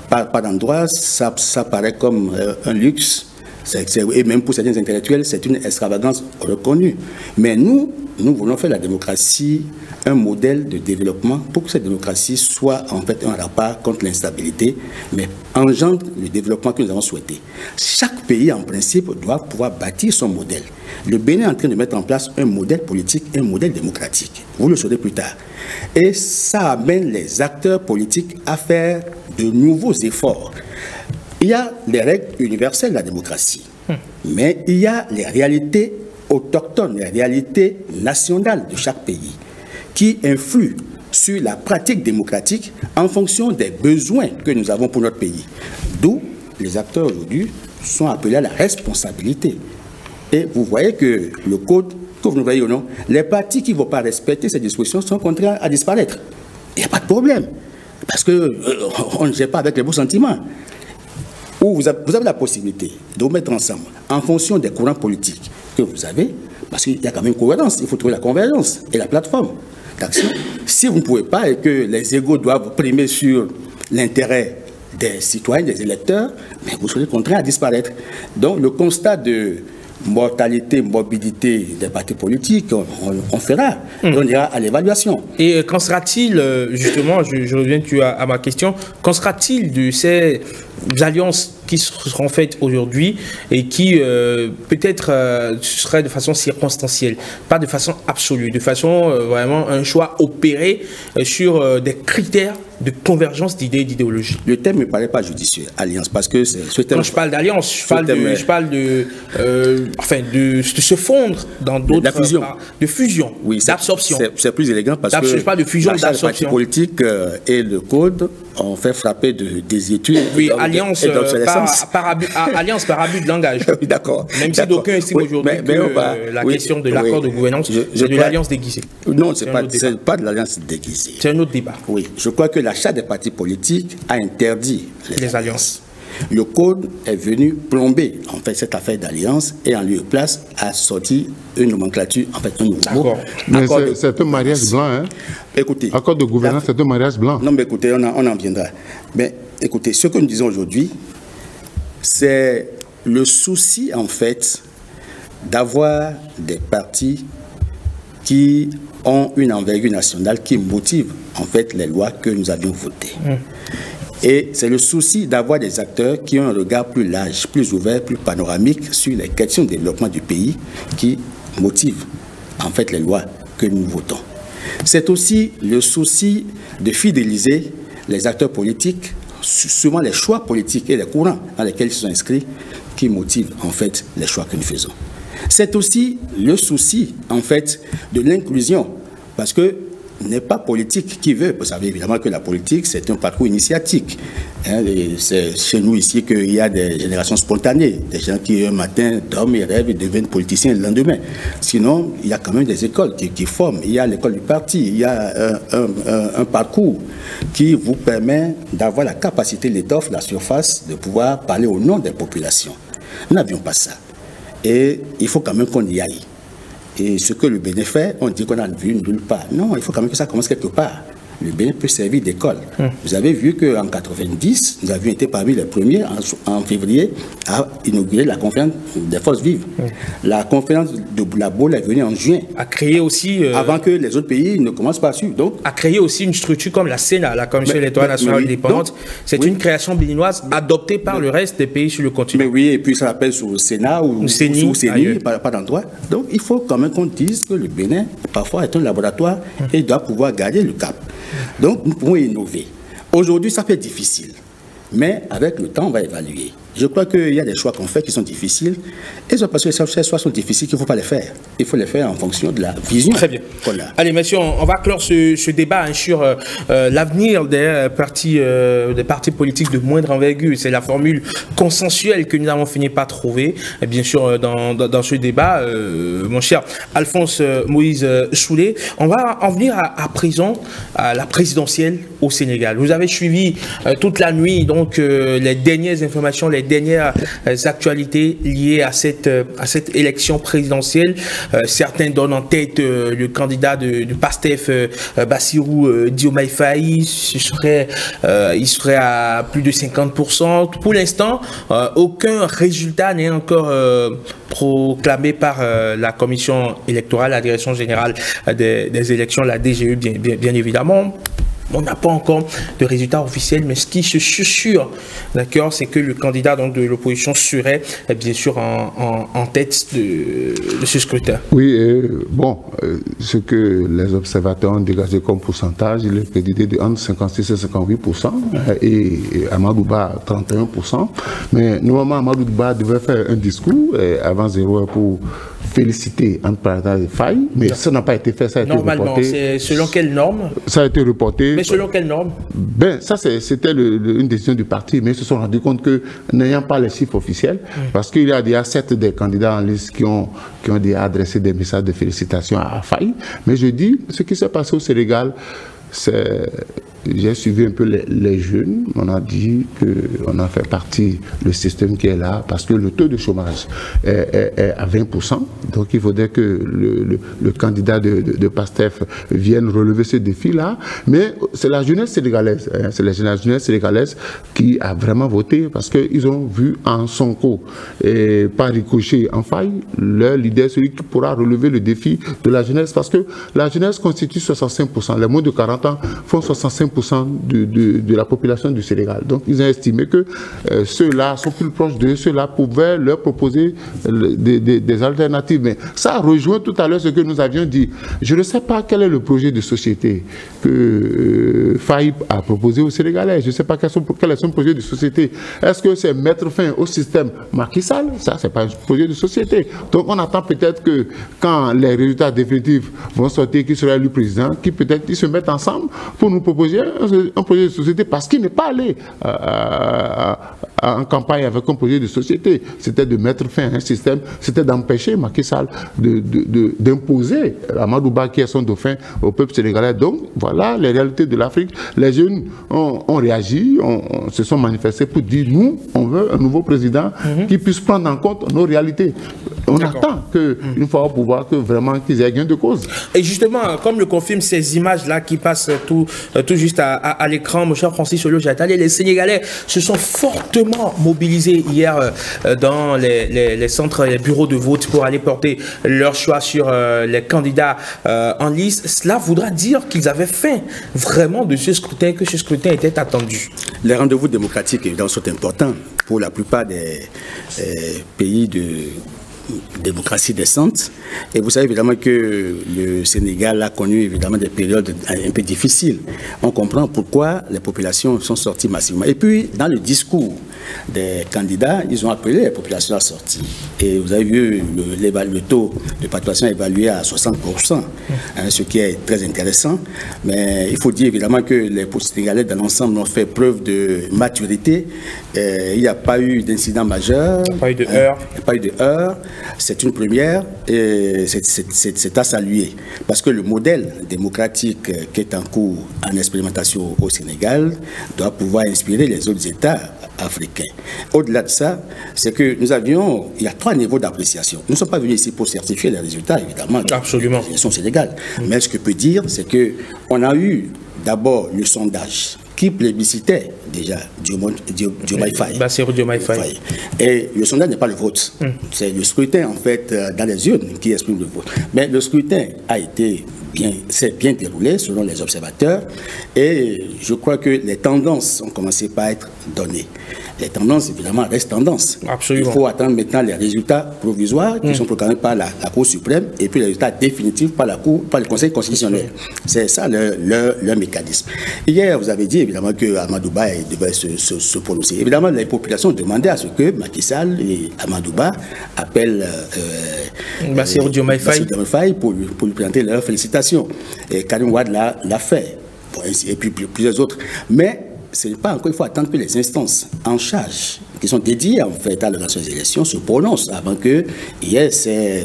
par d'endroits, ça paraît comme un luxe. Et même pour certains intellectuels, c'est une extravagance reconnue. Mais nous voulons faire la démocratie un modèle de développement pour que cette démocratie soit en fait un rempart contre l'instabilité, mais engendre le développement que nous avons souhaité. Chaque pays, en principe, doit pouvoir bâtir son modèle. Le Bénin est en train de mettre en place un modèle politique, un modèle démocratique. Vous le saurez plus tard. Et ça amène les acteurs politiques à faire de nouveaux efforts. Il y a les règles universelles de la démocratie, mais il y a les réalités autochtones, les réalités nationales de chaque pays qui influent sur la pratique démocratique en fonction des besoins que nous avons pour notre pays. D'où les acteurs aujourd'hui sont appelés à la responsabilité. Et vous voyez que le code, que vous nous voyez ou non, les partis qui ne vont pas respecter ces dispositions sont contraints à disparaître. Il n'y a pas de problème, parce qu'on ne gère pas avec les bons sentiments. Où vous avez la possibilité de vous mettre ensemble en fonction des courants politiques que vous avez, parce qu'il y a quand même cohérence, il faut trouver la convergence et la plateforme d'action. Si vous ne pouvez pas et que les égos doivent primer sur l'intérêt des citoyens, des électeurs, mais vous serez contraints à disparaître. Donc le constat de mortalité, morbidité des partis politiques, on fera, on ira à l'évaluation. Et qu'en sera-t-il, justement, je reviens à ma question, qu'en sera-t-il de ces alliances qui seront faites aujourd'hui et qui peut-être seraient de façon circonstancielle, pas de façon absolue, de façon vraiment un choix opéré sur des critères de convergence d'idées et d'idéologie. Le terme ne me paraît pas judicieux, alliance, parce que ce terme... Quand je parle d'alliance, je parle de se fondre dans d'autres... De fusion, oui, d'absorption. C'est plus élégant parce que... Je parle de fusion, d'absorption. Le parti politique et le code ont fait frapper des études. Oui, alliance par abus de langage. Oui, d'accord. Même si d'aucuns estiment aujourd'hui que la question de l'accord de gouvernance, c'est de l'alliance déguisée. Non, ce n'est pas de l'alliance déguisée. C'est un autre débat. Oui, je crois que la charte des partis politiques a interdit les alliances. Le code est venu plomber en fait cette affaire d'alliance et en lieu et place a sorti une nomenclature, en fait un nouveau accord. C'est un mariage blanc, hein? Écoutez, accord de gouvernance, c'est un mariage blanc. Non, mais écoutez, on en viendra. Mais écoutez, ce que nous disons aujourd'hui, c'est le souci en fait d'avoir des partis qui ont une envergure nationale qui motive en fait les lois que nous avions votées. Et c'est le souci d'avoir des acteurs qui ont un regard plus large, plus ouvert, plus panoramique sur les questions de développement du pays qui motivent en fait les lois que nous votons. C'est aussi le souci de fidéliser les acteurs politiques, souvent les choix politiques et les courants dans lesquels ils sont inscrits, qui motivent en fait les choix que nous faisons. C'est aussi le souci en fait de l'inclusion, parce que n'est pas politique qui veut. Vous savez évidemment que la politique, c'est un parcours initiatique. C'est chez nous ici qu'il y a des générations spontanées, des gens qui un matin dorment et rêvent et deviennent politiciens le lendemain. Sinon, il y a quand même des écoles qui forment. Il y a l'école du parti, il y a un parcours qui vous permet d'avoir la capacité, l'étoffe, la surface, de pouvoir parler au nom des populations. Nous n'avions pas ça. Et il faut quand même qu'on y aille. Et ce que le Bénin fait, on dit qu'on a vu nulle part. Non, il faut quand même que ça commence quelque part. Le Bénin peut servir d'école. Vous avez vu qu'en 90, nous avions été parmi les premiers, en février, à inaugurer la conférence des forces vives. La conférence de la Baule est venue en juin. A créé aussi... avant que les autres pays ne commencent pas à suivre. Donc, a créé aussi une structure comme la Sénat, la Commission électorale nationale indépendante. C'est une création béninoise adoptée par le reste des pays sur le continent. Mais oui, et puis ça s'appelle sous Sénat ou CENI, pas d'endroit. Donc il faut quand même qu'on dise que le Bénin, parfois, est un laboratoire et doit pouvoir garder le cap. Donc, nous pouvons innover. Aujourd'hui, ça fait difficile. Mais avec le temps, on va évaluer. Je crois qu'il y a des choix qu'on fait qui sont difficiles. Et c'est parce que ces choix sont difficiles qu'il ne faut pas les faire. Il faut les faire en fonction de la vision. Très bien. Voilà. Allez, messieurs, on va clore ce débat sur l'avenir des partis politiques de moindre envergure. C'est la formule consensuelle que nous avons fini par trouver. Et bien sûr, dans ce débat, mon cher Alphonse Moïse Soulé, on va en venir à présent à la présidentielle au Sénégal. Vous avez suivi toute la nuit donc les dernières informations, les dernières actualités liées à cette élection présidentielle. Certains donnent en tête le candidat de PASTEF, Bassirou Diomaye Faye. Il serait à plus de 50%. Pour l'instant, aucun résultat n'est encore proclamé par la commission électorale, la direction générale des élections, la DGE bien évidemment. On n'a pas encore de résultats officiels, mais ce qui se susurre, d'accord, c'est que le candidat donc, de l'opposition serait bien sûr en tête de ce scrutin. Oui, ce que les observateurs ont dégagé comme pourcentage, il est prédit de entre 56 et 58%, et Amadou Ba 31%. Mais normalement, Amadou Ba devait faire un discours avant 0 heure pour féliciter entre parenthèses Faye, mais ça n'a pas été fait, ça a été reporté. Normalement, c'est selon quelle norme? Ça a été reporté. Mais selon quelle norme? Ben, ça c'était une décision du parti, mais ils se sont rendus compte que, n'ayant pas les chiffres officiels, parce qu'il y a déjà 7 des candidats en liste qui ont déjà adressé des messages de félicitations à Faye, mais je dis, ce qui s'est passé au Sénégal, j'ai suivi un peu les jeunes, on a dit qu'on a fait partie du système qui est là, parce que le taux de chômage est à 20%, donc il faudrait que le candidat de PASTEF vienne relever ce défi-là, mais c'est la jeunesse sénégalaise, c'est la jeunesse sénégalaise qui a vraiment voté, parce qu'ils ont vu en Sonko et par ricochet en Faye, leur leader, celui qui pourra relever le défi de la jeunesse, parce que la jeunesse constitue 65%, les moins de 40 ans font 65% 25% de la population du Sénégal. Donc ils ont estimé que ceux-là sont plus proches de ceux-là, pouvaient leur proposer des alternatives. Mais ça rejoint tout à l'heure ce que nous avions dit. Je ne sais pas quel est le projet de société que Faye a proposé aux Sénégalais. Je ne sais pas quel est son projet de société. Est-ce que c'est mettre fin au système Macky Sall? Ça, c'est pas un projet de société. Donc on attend peut-être que quand les résultats définitifs vont sortir, qui sera élu président, qui peut-être ils se mettent ensemble pour nous proposer un projet de société, parce qu'il n'est pas allé en campagne avec un projet de société. C'était de mettre fin à un système, c'était d'empêcher Macky Sall d'imposer Amadou Ba, qui est son dauphin, au peuple sénégalais. Donc voilà les réalités de l'Afrique. Les jeunes ont réagi, se sont manifestés pour dire nous, on veut un nouveau président qui puisse prendre en compte nos réalités. On attend qu'une fois au pouvoir, que vraiment qu'ils aient gain de cause. Et justement, comme le confirment ces images-là qui passent tout juste à l'écran, mon cher Francis Olo-Diatta, les Sénégalais se sont fortement mobilisés hier dans les centres, les bureaux de vote pour aller porter leur choix sur les candidats en lice. Cela voudra dire qu'ils avaient faim vraiment de ce scrutin, que ce scrutin était attendu. Les rendez-vous démocratiques, évidemment, sont importants pour la plupart des pays de démocratie décente. Et vous savez évidemment que le Sénégal a connu évidemment des périodes un peu difficiles. On comprend pourquoi les populations sont sorties massivement. Et puis, dans le discours des candidats, ils ont appelé les populations à sortir. Et vous avez vu le taux de participation évalué à 60%, ce qui est très intéressant. Mais il faut dire évidemment que les Sénégalais dans l'ensemble ont fait preuve de maturité. Il n'y a pas eu d'incident majeur. Il n'y a pas eu de heurts. Il n'y a pas eu de heurts. C'est une première et c'est à saluer. Parce que le modèle démocratique qui est en cours en expérimentation au Sénégal doit pouvoir inspirer les autres États africains. Au-delà de ça, c'est que il y a 3 niveaux d'appréciation. Nous ne sommes pas venus ici pour certifier les résultats, évidemment. Absolument. Les élections sénégales. Mais ce que je peux dire, c'est qu'on a eu d'abord le sondage qui plébiscitait déjà Diomaye Faye. Et le sondage n'est pas le vote. C'est le scrutin, en fait, dans les urnes qui exprime le vote. Mais le scrutin s'est bien déroulé selon les observateurs. Et je crois que les tendances ont commencé par être données. Les tendances, évidemment, restent tendances. Absolument. Il faut attendre maintenant les résultats provisoires qui sont proclamés par la Cour suprême et puis les résultats définitifs par le Conseil constitutionnel. C'est ça leur mécanisme. Hier, vous avez dit évidemment que Amadou Ba devait se prononcer. Évidemment, les populations demandaient à ce que Macky Sall et Amadou Ba appellent Bassirou Diomaye Faye pour lui présenter leurs félicitations. Et Karim Wade l'a fait. Et puis plusieurs autres. Mais ce n'est pas encore, il faut attendre que les instances en charge, qui sont dédiées en fait à l'organisation des élections, se prononcent avant qu'il y ait ces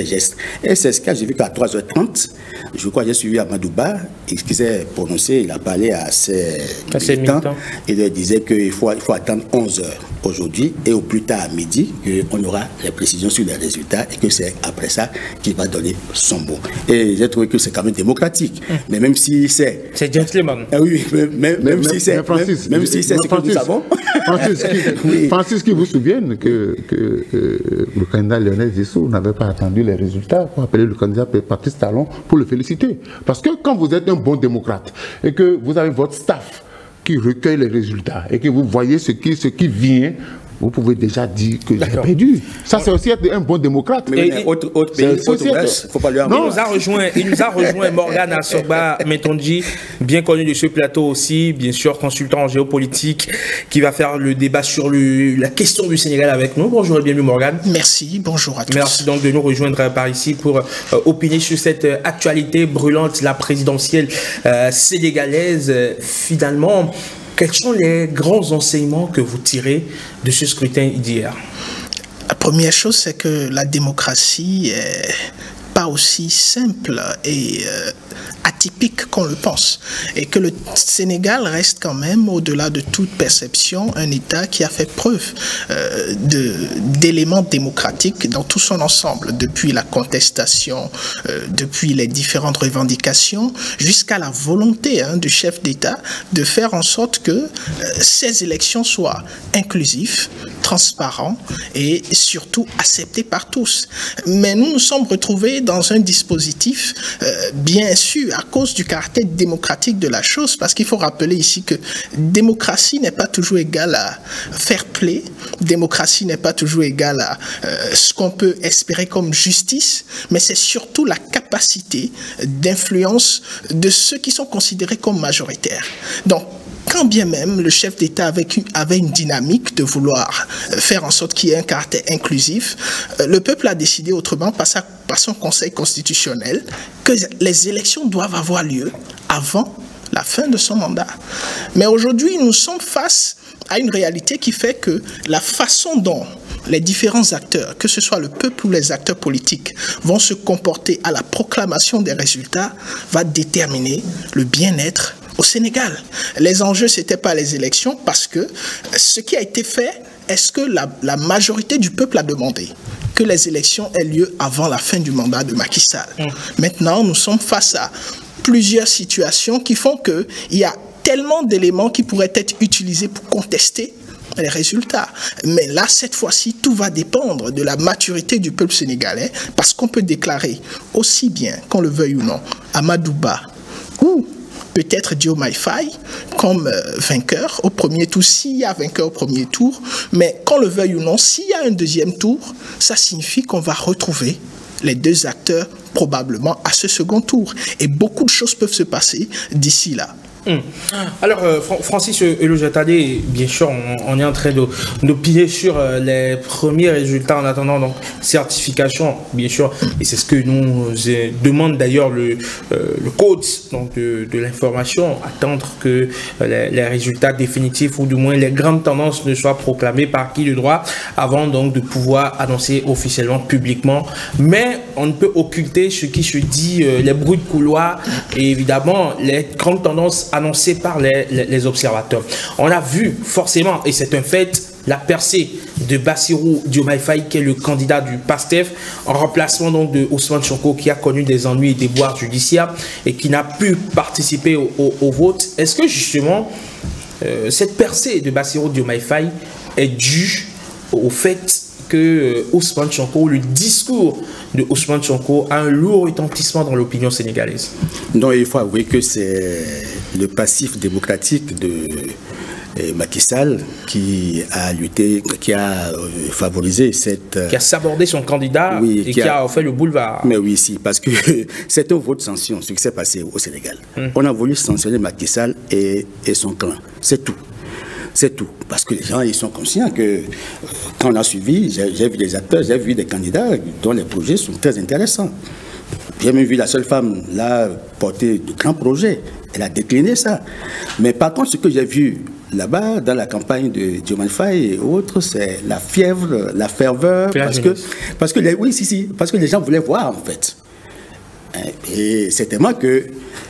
gestes. Et c'est ce que j'ai vu qu'à 3h30, je crois que j'ai suivi Amadou Ba, qui s'est prononcé, il a parlé à ses militants, il leur disait qu'il faut attendre 11h aujourd'hui et au plus tard à midi qu'on aura les précisions sur les résultats et que c'est après ça qu'il va donner son mot. Et j'ai trouvé que c'est quand même démocratique. Mais même si c'est... C'est gentleman. Oui, même si c'est ce que nous savons. Francis, qui vous souvienne que le candidat Lionel Zissou n'avait pas attendu les résultats pour appeler le candidat Patrice Talon pour le féliciter. Parce que quand vous êtes un bon démocrate et que vous avez votre staff qui recueille les résultats et que vous voyez ce qui vient, vous pouvez déjà dire que j'ai perdu. Ça, c'est aussi être un bon démocrate. Mais autre pays, il faut pas lui avoir. Il nous a rejoint Morgan Asogba Metonji, bien connu de ce plateau aussi, bien sûr, consultant en géopolitique, qui va faire le débat sur la question du Sénégal avec nous. Bonjour et bienvenue Morgan. Merci, bonjour à tous. Merci donc de nous rejoindre par ici pour opiner sur cette actualité brûlante, la présidentielle sénégalaise. Finalement, quels sont les grands enseignements que vous tirez de ce scrutin d'hier? La première chose, c'est que la démocratie est pas aussi simple et atypique qu'on le pense. Et que le Sénégal reste quand même, au-delà de toute perception, un État qui a fait preuve d'éléments démocratiques dans tout son ensemble, depuis la contestation, depuis les différentes revendications, jusqu'à la volonté du chef d'État de faire en sorte que ces élections soient inclusives, transparent et surtout accepté par tous. Mais nous nous sommes retrouvés dans un dispositif, bien sûr, à cause du caractère démocratique de la chose, parce qu'il faut rappeler ici que démocratie n'est pas toujours égale à fair play, démocratie n'est pas toujours égale à ce qu'on peut espérer comme justice, mais c'est surtout la capacité d'influence de ceux qui sont considérés comme majoritaires. Donc, quand bien même le chef d'État avait une dynamique de vouloir faire en sorte qu'il y ait un caractère inclusif, le peuple a décidé autrement par son Conseil constitutionnel que les élections doivent avoir lieu avant la fin de son mandat. Mais aujourd'hui, nous sommes face à une réalité qui fait que la façon dont les différents acteurs, que ce soit le peuple ou les acteurs politiques, vont se comporter à la proclamation des résultats va déterminer le bien-être au Sénégal. Les enjeux, ce n'était pas les élections parce que ce qui a été fait, est-ce que la majorité du peuple a demandé que les élections aient lieu avant la fin du mandat de Macky Sall. Maintenant, nous sommes face à plusieurs situations qui font qu'il y a tellement d'éléments qui pourraient être utilisés pour contester les résultats. Mais là, cette fois-ci, tout va dépendre de la maturité du peuple sénégalais parce qu'on peut déclarer aussi bien, qu'on le veuille ou non, Amadou Ba ou peut-être Diomaye Faye comme vainqueur au premier tour, s'il y a vainqueur au premier tour, mais qu'on le veuille ou non, s'il y a un deuxième tour, ça signifie qu'on va retrouver les deux acteurs probablement à ce second tour. Et beaucoup de choses peuvent se passer d'ici là. Alors, Francis Elojatade, bien sûr, on est en train d'opiner sur les premiers résultats en attendant donc certification, bien sûr, et c'est ce que nous demande d'ailleurs le code donc de l'information, attendre que les résultats définitifs ou du moins les grandes tendances ne soient proclamés par qui de droit avant donc de pouvoir annoncer officiellement, publiquement. Mais on ne peut occulter ce qui se dit, les bruits de couloir et évidemment les grandes tendances annoncé par les observateurs. On a vu forcément, et c'est un fait, la percée de Bassirou Diomaye Faye, qui est le candidat du PASTEF, en remplacement donc de Ousmane Sonko, qui a connu des ennuis et des déboires judiciaires et qui n'a pu participer au vote. Est-ce que justement, cette percée de Bassirou Diomaye Faye est due au fait que Ousmane Sonko, le discours de Ousmane Sonko a un lourd retentissement dans l'opinion sénégalaise? Non, il faut avouer que c'est le passif démocratique de Macky Sall qui a lutté, qui a favorisé cette... Qui a sabordé son candidat, oui, et qui a fait le boulevard. Mais oui, si, parce que c'est un vote de sanction, ce qui s'est passé au Sénégal. On a voulu sanctionner Macky Sall et son clan, c'est tout. C'est tout. Parce que les gens, ils sont conscients que quand on a suivi, j'ai vu des acteurs, j'ai vu des candidats dont les projets sont très intéressants. J'ai même vu la seule femme là porter de grands projets. Elle a décliné ça. Mais par contre, ce que j'ai vu là-bas, dans la campagne de Diomaye Faye et autres, c'est la fièvre, la ferveur. Parce que les gens voulaient voir, en fait. Et c'est tellement que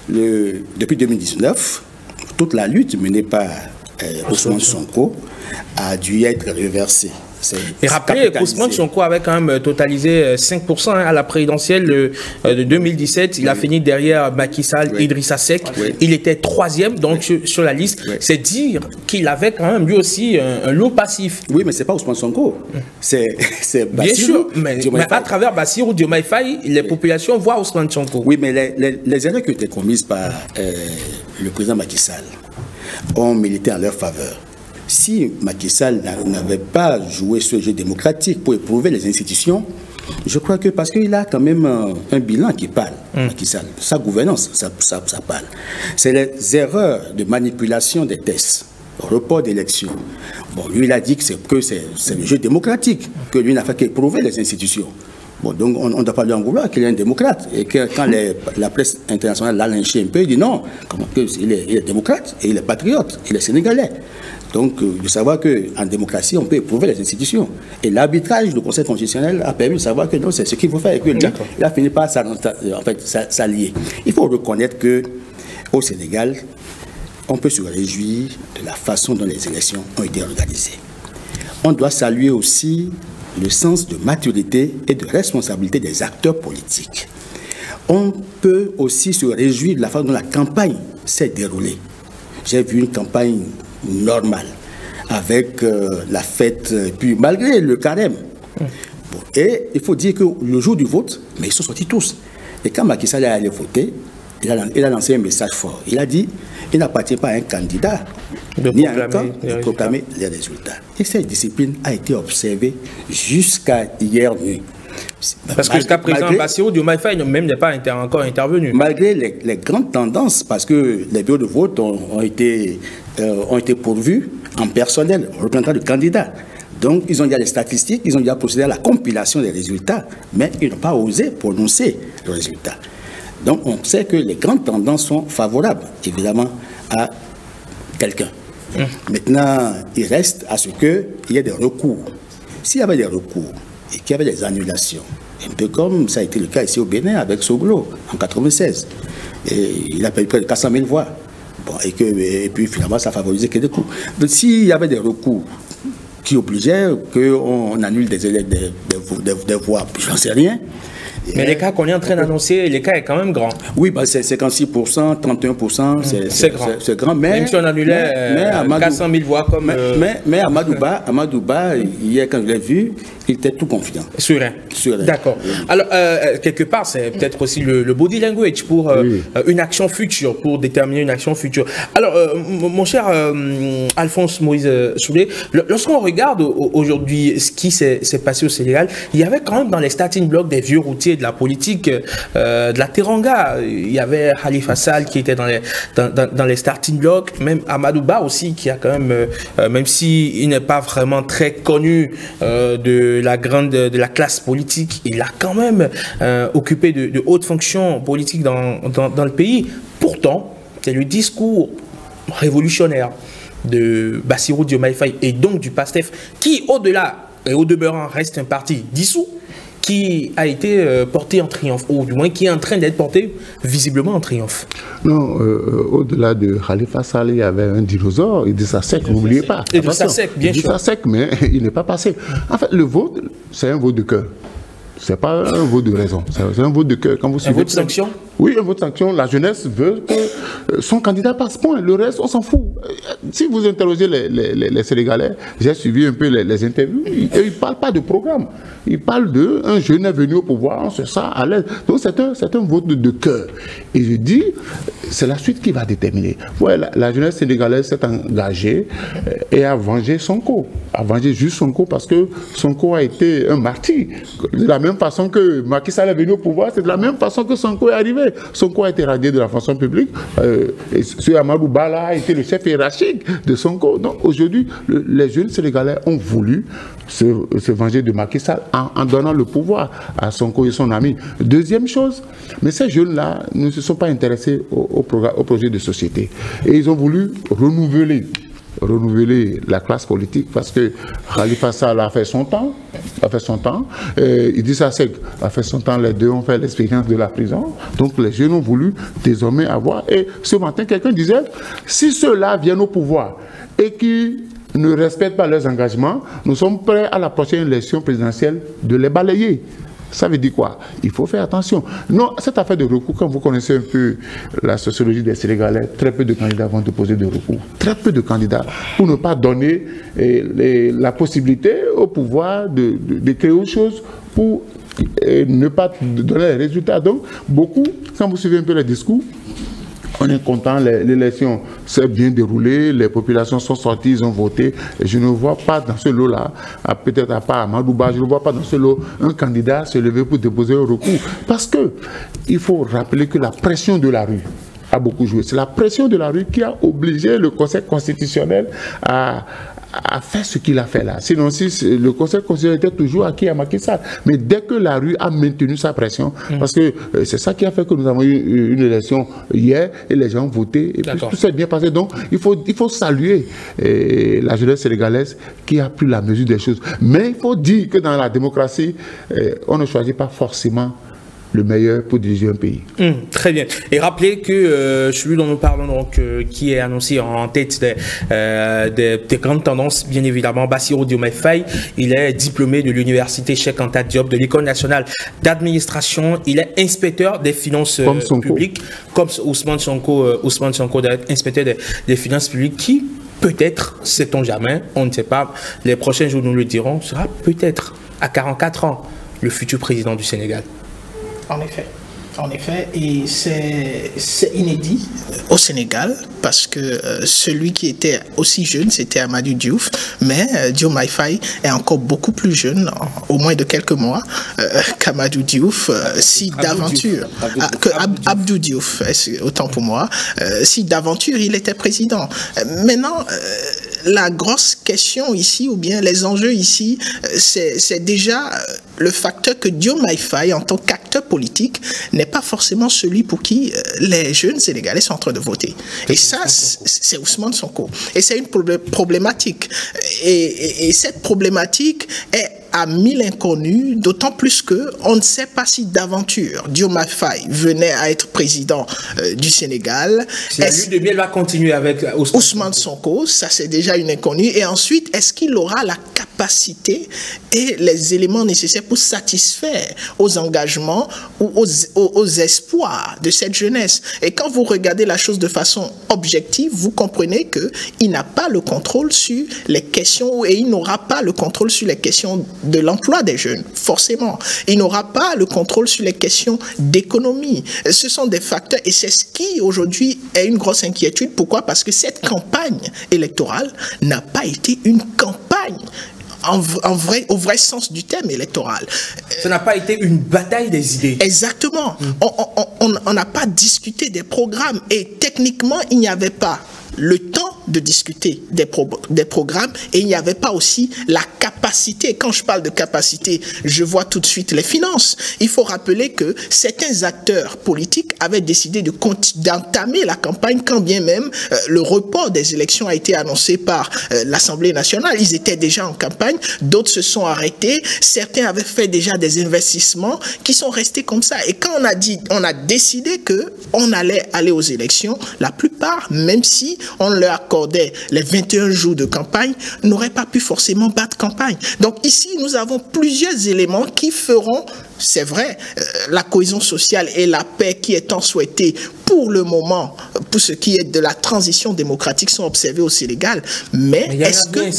depuis 2019, toute la lutte menée par Ousmane Sonko a dû être reversé. Et rappelez qu'Ousmane Sonko avait quand même totalisé 5% à la présidentielle de 2017. Il a fini derrière Macky Sall, oui. Idrissa Seck. Oui. Il était 3e donc sur la liste. Oui. C'est dire qu'il avait quand même lui aussi un lot passif. Oui, mais c'est pas Ousmane Sonko. C'est bien sûr, mais à travers Bassirou Diomaye Faye, les populations voient Ousmane Sonko. Oui, mais les erreurs qui ont été commises par le président Macky Sall ont milité en leur faveur. Si Macky Sall n'avait pas joué ce jeu démocratique pour éprouver les institutions, je crois que parce qu'il a quand même un bilan qui parle, Macky Sall, sa gouvernance, ça parle. C'est les erreurs de manipulation des tests, report d'élections. Bon, lui, il a dit que c'est le jeu démocratique, que lui n'a fait qu'éprouver les institutions. Bon, donc on ne doit pas lui en vouloir qu'il est un démocrate. Et que quand la presse internationale l'a lynché un peu, il dit non, il est démocrate, et il est patriote, il est sénégalais. Donc, de savoir qu'en démocratie, on peut éprouver les institutions. Et l'arbitrage du Conseil constitutionnel a permis de savoir que non, c'est ce qu'il faut faire. Et que lui, il a fini par s'allier. Il faut reconnaître qu'au Sénégal, on peut se réjouir de la façon dont les élections ont été organisées. On doit saluer aussi le sens de maturité et de responsabilité des acteurs politiques. On peut aussi se réjouir de la façon dont la campagne s'est déroulée. J'ai vu une campagne normale, avec la fête, puis malgré le carême. Bon, et il faut dire que le jour du vote, mais ils sont sortis tous. Et quand Macky Sall est allé voter, il a lancé un message fort. Il a dit, il n'appartient pas à un candidat, ni à un camp, de proclamer les résultats. Et cette discipline a été observée jusqu'à hier nuit. Parce que jusqu'à présent, Bassirou Diomaye Faye même n'est pas encore intervenu. Malgré les grandes tendances, parce que les bureaux de vote ont été pourvus en personnel, représentant le candidat. Donc, ils ont déjà les statistiques, ils ont déjà procédé à la compilation des résultats, mais ils n'ont pas osé prononcer le résultat. Donc, on sait que les grandes tendances sont favorables, évidemment, à quelqu'un. Maintenant, il reste à ce qu'il y ait des recours. S'il y avait des recours et qu'il y avait des annulations, un peu comme ça a été le cas ici au Bénin avec Soglo en 1996, et il a payé près de 400 000 voix. Bon, et puis finalement, ça favorisait que des coups. Donc, s'il y avait des recours qui obligeait qu'on annule des voix, j'en sais rien. Mais les cas qu'on est en train d'annoncer, les cas est quand même grand. Oui, bah c'est 56%, 31%, c'est grand. C'est grand, mais même si on annulait 400 000 voix comme... Mais Amadou Ba, hier quand je l'ai vu, il était tout confiant. Serein. D'accord. Alors, quelque part, c'est peut-être aussi le body language pour une action future, pour déterminer une action future. Alors, mon cher Alphonse Moïse Soulé, lorsqu'on regarde aujourd'hui ce qui s'est passé au Sénégal, il y avait quand même dans les starting blocks des vieux routiers de la politique, de la Teranga. Il y avait Khalifa Sall qui était dans les starting blocks, même Amadou Ba aussi, qui a quand même s'il n'est pas vraiment très connu de la classe politique, il a quand même occupé de hautes fonctions politiques dans le pays. Pourtant, c'est le discours révolutionnaire de Bassirou Diomaye Faye et donc du PASTEF, qui au-delà et au demeurant reste un parti dissous, qui a été porté en triomphe, ou du moins qui est en train d'être porté visiblement en triomphe. Non, au-delà de Khalifa Sall, il y avait un dinosaure, Idrissa Seck, n'oubliez pas. Idrissa Seck, bien sûr. Idrissa Seck, mais il n'est pas passé. En fait, le vote, c'est un vote de cœur. Ce n'est pas un vote de raison, c'est un vote de cœur. Quand vous un vote de sanction? Oui, un vote de sanction. La jeunesse veut que son candidat passe, point. Le reste, on s'en fout. Si vous interrogez les Sénégalais, j'ai suivi un peu les interviews, ils ne parlent pas de programme. Ils parlent d'un jeune est venu au pouvoir, on se sent à l'aise. Donc c'est un vote de cœur. Et je dis, c'est la suite qui va déterminer. Ouais, la jeunesse sénégalaise s'est engagée et a vengé Sonko. A vengé juste Sonko parce que Sonko a été un martyr. De la même façon que Macky Sall est venu au pouvoir, c'est de la même façon que Sonko est arrivé. Sonko a été radié de la fonction publique. Et ce Amadou Ba là a été le chef hiérarchique de Sonko. Donc aujourd'hui, les jeunes Sénégalais ont voulu se venger de Macky Sall en donnant le pouvoir à Sonko et son ami. Deuxième chose, mais ces jeunes-là ne se sont pas intéressés au projet de société. Et ils ont voulu renouveler la classe politique parce que Khalifa Sall a fait son temps, Idrissa Seck a fait son temps, les deux ont fait l'expérience de la prison, donc les jeunes ont voulu désormais avoir, et ce matin quelqu'un disait, si ceux-là viennent au pouvoir et qui ne respectent pas leurs engagements, nous sommes prêts à la prochaine élection présidentielle de les balayer. Ça veut dire quoi? Il faut faire attention. Non, cette affaire de recours, quand vous connaissez un peu la sociologie des Sénégalais, très peu de candidats vont déposer de recours. Très peu de candidats pour ne pas donner la possibilité au pouvoir de créer autre chose pour ne pas donner les résultats. Donc, beaucoup, quand vous suivez un peu les discours, on est content, l'élection s'est bien déroulée, les populations sont sorties, ils ont voté. Et je ne vois pas dans ce lot-là, peut-être à part Amadou Ba, je ne vois pas dans ce lot un candidat se lever pour déposer un recours. Parce que il faut rappeler que la pression de la rue a beaucoup joué. C'est la pression de la rue qui a obligé le Conseil constitutionnel à faire ce qu'il a fait là. Sinon, si le Conseil constitutionnel était toujours acquis à Macky Sall. Mais dès que la rue a maintenu sa pression, parce que c'est ça qui a fait que nous avons eu une élection hier et les gens ont voté et puis tout s'est bien passé. Donc, il faut saluer la jeunesse sénégalaise qui a pris la mesure des choses. Mais il faut dire que dans la démocratie, on ne choisit pas forcément le meilleur pour diriger un pays. Très bien. Et rappelez que celui dont nous parlons, donc, qui est annoncé en tête des grandes tendances, bien évidemment, Bassirou Diomaye Faye, il est diplômé de l'université Cheikh Anta Diop, de l'École nationale d'administration. Il est inspecteur des finances publiques, comme Ousmane Sonko, inspecteur des finances publiques, qui peut-être, sait-on jamais, on ne sait pas, les prochains jours nous le dirons, sera peut-être à 44 ans le futur président du Sénégal. En effet, et c'est inédit au Sénégal parce que celui qui était aussi jeune, c'était Amadou Diouf, mais Diomaye Faye est encore beaucoup plus jeune, au moins de quelques mois, qu'Amadou Diouf, si d'aventure, Abdou Diouf, autant pour moi, si d'aventure il était président. Maintenant, la grosse question ici, ou bien les enjeux ici, c'est déjà le facteur que Diomaye Faye, en tant qu'acteur politique, n'est pas forcément celui pour qui les jeunes Sénégalais sont en train de voter. Et ça, c'est Ousmane Sonko. Et c'est une problématique. Et cette problématique est à 1000 inconnus, d'autant plus que on ne sait pas si d'aventure Diomaye Faye venait à être président du Sénégal. Si la lutte de miel va continuer avec Ousmane Sonko, ça c'est déjà une inconnue. Et ensuite, est-ce qu'il aura la capacité et les éléments nécessaires pour satisfaire aux engagements ou aux espoirs de cette jeunesse? Et quand vous regardez la chose de façon objective, vous comprenez qu'il n'a pas le contrôle sur les questions et il n'aura pas le contrôle sur les questions de l'emploi des jeunes, forcément. Il n'aura pas le contrôle sur les questions d'économie. Ce sont des facteurs et c'est ce qui aujourd'hui est une grosse inquiétude. Pourquoi? Parce que cette campagne électorale n'a pas été une campagne au vrai sens du terme électoral. Ça n'a pas été une bataille des idées. Exactement. On n'a pas discuté des programmes et techniquement, il n'y avait pas le temps de discuter des programmes et il n'y avait pas aussi la capacité. Quand je parle de capacité, je vois tout de suite les finances. Il faut rappeler que certains acteurs politiques avaient décidé d'entamer la campagne quand bien même le report des élections a été annoncé par l'Assemblée nationale. Ils étaient déjà en campagne, d'autres se sont arrêtés, certains avaient fait déjà des investissements qui sont restés comme ça. Et quand on a décidé qu'on allait aller aux élections, la plupart, même si on leur accordait les 21 jours de campagne, n'auraient pas pu forcément battre campagne. Donc ici, nous avons plusieurs éléments qui feront, c'est vrai, la cohésion sociale et la paix qui étant souhaitée pour le moment, pour ce qui est de la transition démocratique, sont observés au Sénégal. Mais est-ce qu'il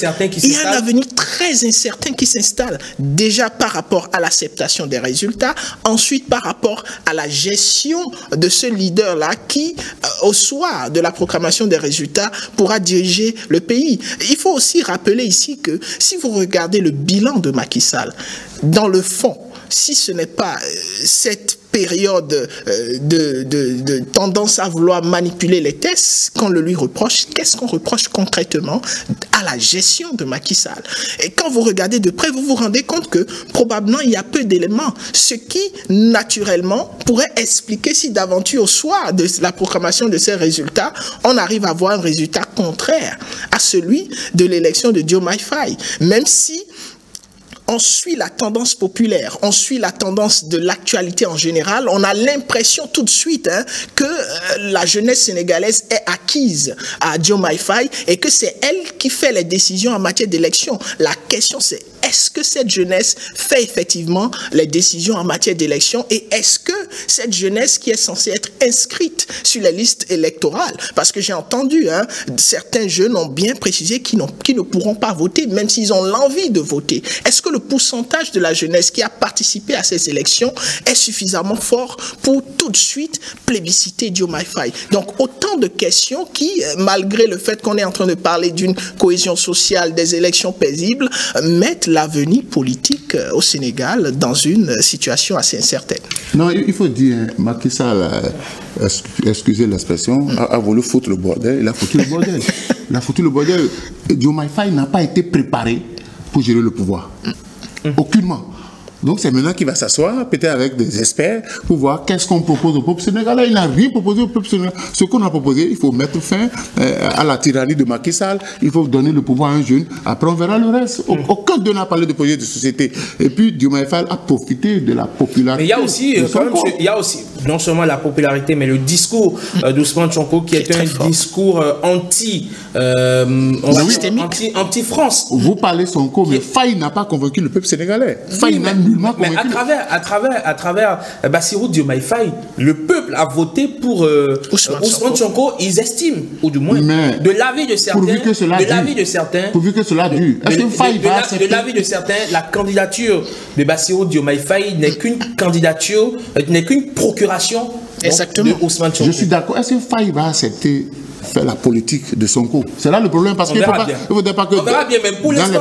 y a un avenir très incertain qui s'installe déjà par rapport à l'acceptation des résultats, ensuite par rapport à la gestion de ce leader-là qui, au soir de la proclamation des résultats, pourra diriger le pays. Il faut aussi rappeler ici que si vous regardez le bilan de Macky Sall, dans le fond, si ce n'est pas cette période de tendance à vouloir manipuler les tests qu'on le lui reproche, qu'est-ce qu'on reproche concrètement à la gestion de Macky Sall? Et quand vous regardez de près, vous vous rendez compte que probablement il y a peu d'éléments, ce qui naturellement pourrait expliquer si d'aventure au soir de la proclamation de ces résultats, on arrive à voir un résultat contraire à celui de l'élection de Diomaye Faye, même si on suit la tendance populaire, on suit la tendance de l'actualité en général, on a l'impression tout de suite que la jeunesse sénégalaise est acquise à Diomaye Faye et que c'est elle qui fait les décisions en matière d'élection. La question c'est, est-ce que cette jeunesse fait effectivement les décisions en matière d'élection et est-ce que cette jeunesse qui est censée être inscrite sur les listes électorales, parce que j'ai entendu, certains jeunes ont bien précisé qu'ils ne pourront pas voter même s'ils ont l'envie de voter. Est-ce que le pourcentage de la jeunesse qui a participé à ces élections est suffisamment fort pour tout de suite plébisciter Diomaye Faye? Donc autant de questions qui, malgré le fait qu'on est en train de parler d'une cohésion sociale, des élections paisibles, mettent l'avenir politique au Sénégal dans une situation assez incertaine. Non, il faut dire, Macky Sall, excusez l'expression, a voulu foutre le bordel. Il a foutu le bordel. Il a foutu le bordel. Diomaye Faye n'a pas été préparé pour gérer le pouvoir. Aucunement. Donc c'est maintenant qu'il va s'asseoir, peut-être avec des experts, pour voir qu'est-ce qu'on propose au peuple sénégalais. Il n'a rien proposé au peuple sénégalais. Ce qu'on a proposé, il faut mettre fin à la tyrannie de Macky Sall, il faut donner le pouvoir à un jeune, après on verra le reste. Aucun d'eux n'a parlé de projet de société. Et puis Diomaye Faye a profité de la popularité. Mais il y a aussi, il y a aussi non seulement la popularité, mais le discours d'Ousmane Sonko qui est un discours anti-France. Vous parlez Sonko, mais Faye n'a pas convaincu le peuple sénégalais. Faye n'a nullement convaincu. Mais à travers Bassirou Diomaye Faye, le peuple a voté pour Ousmane Sonko. Ils estiment, ou du moins, de l'avis de certains, pourvu que cela dure. De l'avis de certains, la candidature de Bassirou Diomaye Faye n'est qu'une candidature, n'est qu'une procuration de Ousmane Sonko. Je suis d'accord. Est-ce que Faye va accepter faire la politique de Sonko? C'est là le problème, parce qu'il ne faudrait pas que... On verra bien, mais pour l'instant,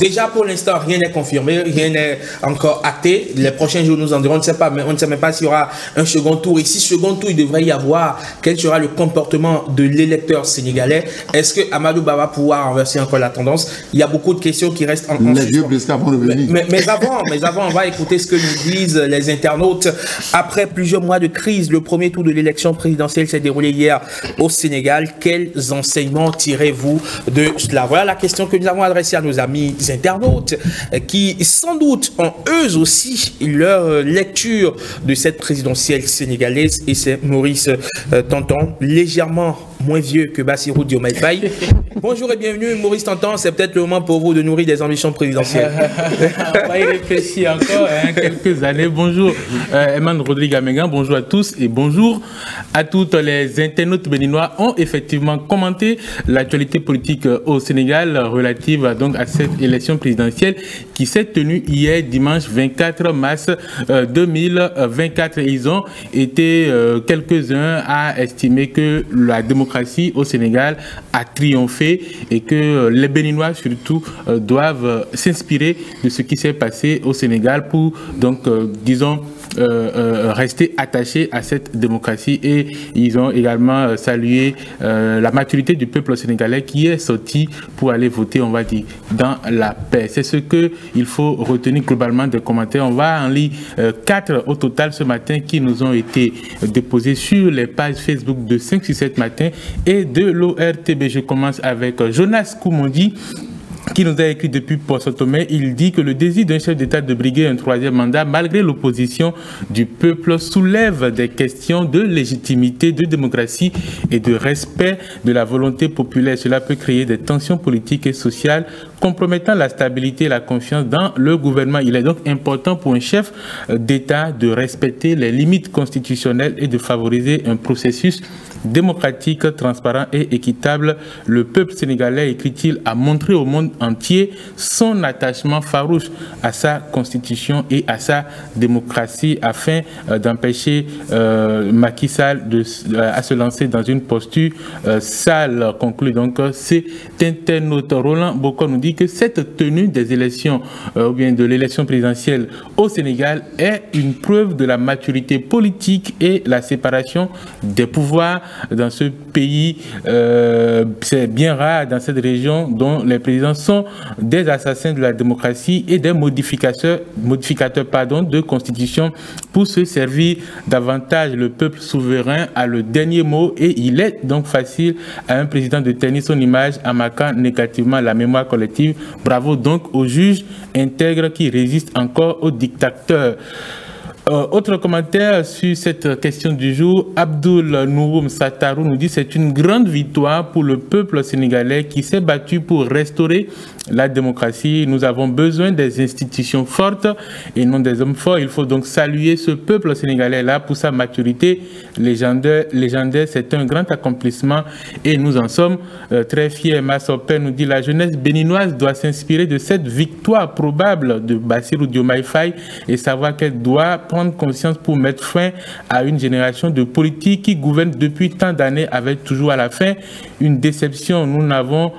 déjà pour l'instant, rien n'est confirmé, rien n'est encore acté. Les prochains jours nous en diront, on ne sait pas, mais on ne sait même pas s'il y aura un second tour. Et si second tour, il devrait y avoir, quel sera le comportement de l'électeur sénégalais? Est-ce que Amadou Ba va pouvoir renverser encore la tendance? Il y a beaucoup de questions qui restent en les vieux briscards vont revenir. Mais avant, on va écouter ce que nous disent les internautes. Après plusieurs mois de crise, le premier tour de l'élection présidentielle s'est déroulé hier au Sénégal. Quels enseignements tirez-vous de cela? Voilà la question que nous avons adressée à nos amis internautes qui sans doute ont eux aussi leur lecture de cette présidentielle sénégalaise, et c'est Maurice Tantan, légèrement moins vieux que Bassirou Diomaye Faye. Bonjour et bienvenue Maurice Tantan, c'est peut-être le moment pour vous de nourrir des ambitions présidentielles. On va y réfléchir encore quelques années. Bonjour Eman Rodrigue Amengan, bonjour à tous et bonjour à toutes. Les internautes béninois ont effectivement commenté l'actualité politique au Sénégal relative donc à cette élection présidentielle qui s'est tenue hier dimanche 24 mars 2024. Ils ont été quelques-uns à estimer que la démocratie au Sénégal a triomphé et que les Béninois surtout doivent s'inspirer de ce qui s'est passé au Sénégal pour donc disons rester attachés à cette démocratie. Et ils ont également salué la maturité du peuple sénégalais qui est sorti pour aller voter, on va dire, dans la paix. C'est ce qu'il faut retenir globalement des commentaires. On va en lire 4 au total ce matin qui nous ont été déposés sur les pages Facebook de 567 matin et de l'ORTB. Je commence avec Jonas Koumondi, qui nous a écrit depuis Port-Saint-Tomé. Il dit que le désir d'un chef d'État de briguer un 3e mandat, malgré l'opposition du peuple, soulève des questions de légitimité, de démocratie et de respect de la volonté populaire. Cela peut créer des tensions politiques et sociales compromettant la stabilité et la confiance dans le gouvernement. Il est donc important pour un chef d'État de respecter les limites constitutionnelles et de favoriser un processus démocratique, transparent et équitable. Le peuple sénégalais, écrit-il, a montré au monde entier son attachement farouche à sa constitution et à sa démocratie afin d'empêcher Macky Sall à se lancer dans une posture sale. Conclut donc cet internaute. Roland Bocon nous dit que cette tenue des élections ou bien de l'élection présidentielle au Sénégal est une preuve de la maturité politique et la séparation des pouvoirs dans ce pays. C'est bien rare dans cette région dont les présidents sont des assassins de la démocratie et des modificateurs de constitution pour se servir davantage. Le peuple souverain a le dernier mot et il est donc facile à un président de ternir son image en marquant négativement la mémoire collective. Bravo donc aux juges intègres qui résistent encore aux dictateurs. Autre commentaire sur cette question du jour, Abdul Nouroum Satarou nous dit: c'est une grande victoire pour le peuple sénégalais qui s'est battu pour restaurer la démocratie. Nous avons besoin des institutions fortes et non des hommes forts. Il faut donc saluer ce peuple sénégalais-là pour sa maturité légendaire. C'est un grand accomplissement et nous en sommes très fiers. Massoper nous dit: la jeunesse béninoise doit s'inspirer de cette victoire probable de Bassirou Diomaye Faye et savoir qu'elle doit prendre conscience pour mettre fin à une génération de politiques qui gouvernent depuis tant d'années avec toujours à la fin une déception. Nous n'avons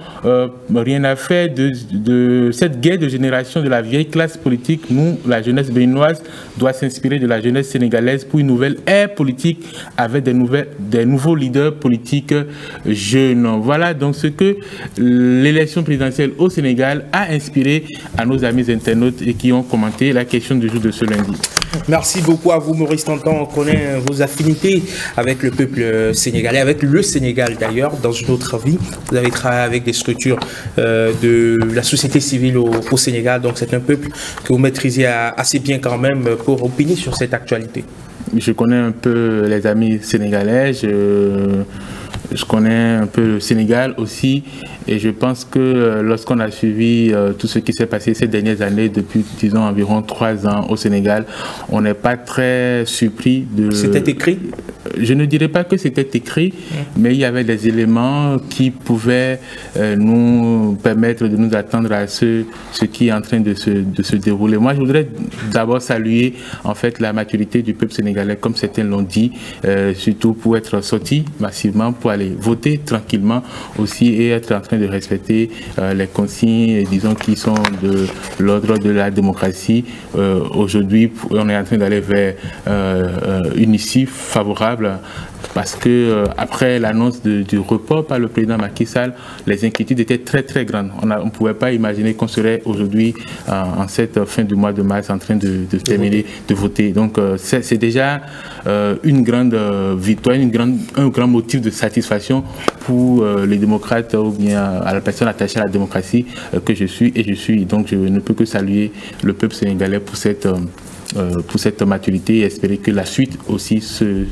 rien à faire de cette guerre de génération de la vieille classe politique. Nous, la jeunesse béninoise, doit s'inspirer de la jeunesse sénégalaise pour une nouvelle ère politique avec des nouveaux leaders politiques jeunes. Voilà donc ce que l'élection présidentielle au Sénégal a inspiré à nos amis internautes et qui ont commenté la question du jour de ce lundi. Merci beaucoup à vous Maurice Tantan. On connaît vos affinités avec le peuple sénégalais, avec le Sénégal d'ailleurs, dans une autre vie. Vous avez travaillé avec des structures de la société civile au Sénégal, donc c'est un peuple que vous maîtrisez assez bien quand même pour opiner sur cette actualité. Je connais un peu les amis sénégalais, je connais un peu le Sénégal aussi, et je pense que lorsqu'on a suivi tout ce qui s'est passé ces dernières années, depuis, disons, environ 3 ans au Sénégal, on n'est pas très surpris de... C'était écrit? Je ne dirais pas que c'était écrit, mais il y avait des éléments qui pouvaient nous permettre de nous attendre à ce qui est en train de se dérouler. Moi, je voudrais d'abord saluer en fait la maturité du peuple sénégalais, comme certains l'ont dit, surtout pour être sorti massivement, pour aller voter tranquillement aussi et être en train de respecter les consignes, disons, qui sont de l'ordre de la démocratie. Aujourd'hui, on est en train d'aller vers une issue favorable, parce que après l'annonce du report par le président Macky Sall, les inquiétudes étaient très très grandes. On ne pouvait pas imaginer qu'on serait aujourd'hui en cette fin du mois de mars en train de terminer de voter. Donc c'est déjà une grande victoire, un grand motif de satisfaction pour les démocrates ou bien à la personne attachée à la démocratie que je suis, et je suis. Donc je ne peux que saluer le peuple sénégalais pour cette maturité et espérer que la suite aussi se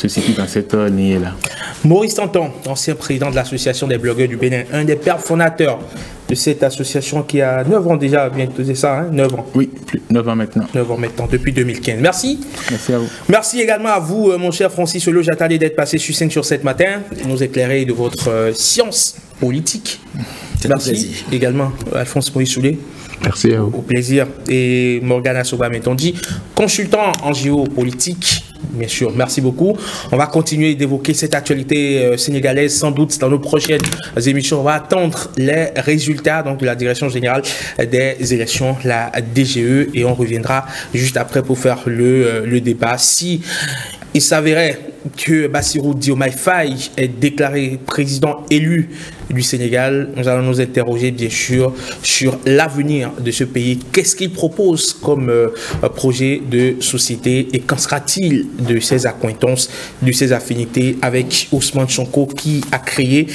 situe dans cette lignée-là. Maurice Tanton, ancien président de l'association des blogueurs du Bénin, un des pères fondateurs de cette association qui a 9 ans déjà, bientôt, c'est ça, hein, 9 ans. Oui, 9 ans maintenant. 9 ans maintenant, depuis 2015. Merci. Merci à vous. Merci également à vous, mon cher Francis Olo. J'attendais d'être passé sur 5 sur 7 matin, nous éclairer de votre science politique. Merci également, Alphonse Moïse Soulé. Merci à vous. Au plaisir. Et Morgana Soba-Mentondi, consultant en géopolitique. Bien sûr, merci beaucoup. On va continuer d'évoquer cette actualité sénégalaise sans doute dans nos prochaines émissions. On va attendre les résultats donc, de la Direction générale des élections, la DGE, et on reviendra juste après pour faire le débat. Si il s'avérait que Bassirou Diomaye Faye est déclaré président élu du Sénégal, nous allons nous interroger bien sûr sur l'avenir de ce pays. Qu'est-ce qu'il propose comme projet de société et qu'en sera-t-il de ses accointances, de ses affinités avec Ousmane Sonko qui a créé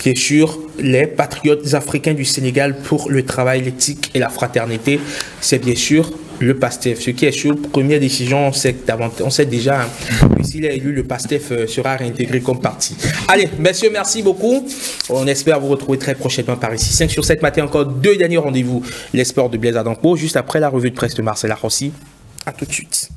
bien sûr les patriotes africains du Sénégal pour le travail, l'éthique et la fraternité. C'est bien sûr le PASTEF. Ce qui est sûr, première décision, on sait déjà que s'il est élu, le PASTEF sera réintégré comme parti. Allez, messieurs, merci beaucoup. On espère vous retrouver très prochainement par ici. 5 sur 7 matin, encore 2 derniers rendez-vous. Les sports de Blaise Adampo, juste après la revue de presse de Marcel Arrossi. À tout de suite.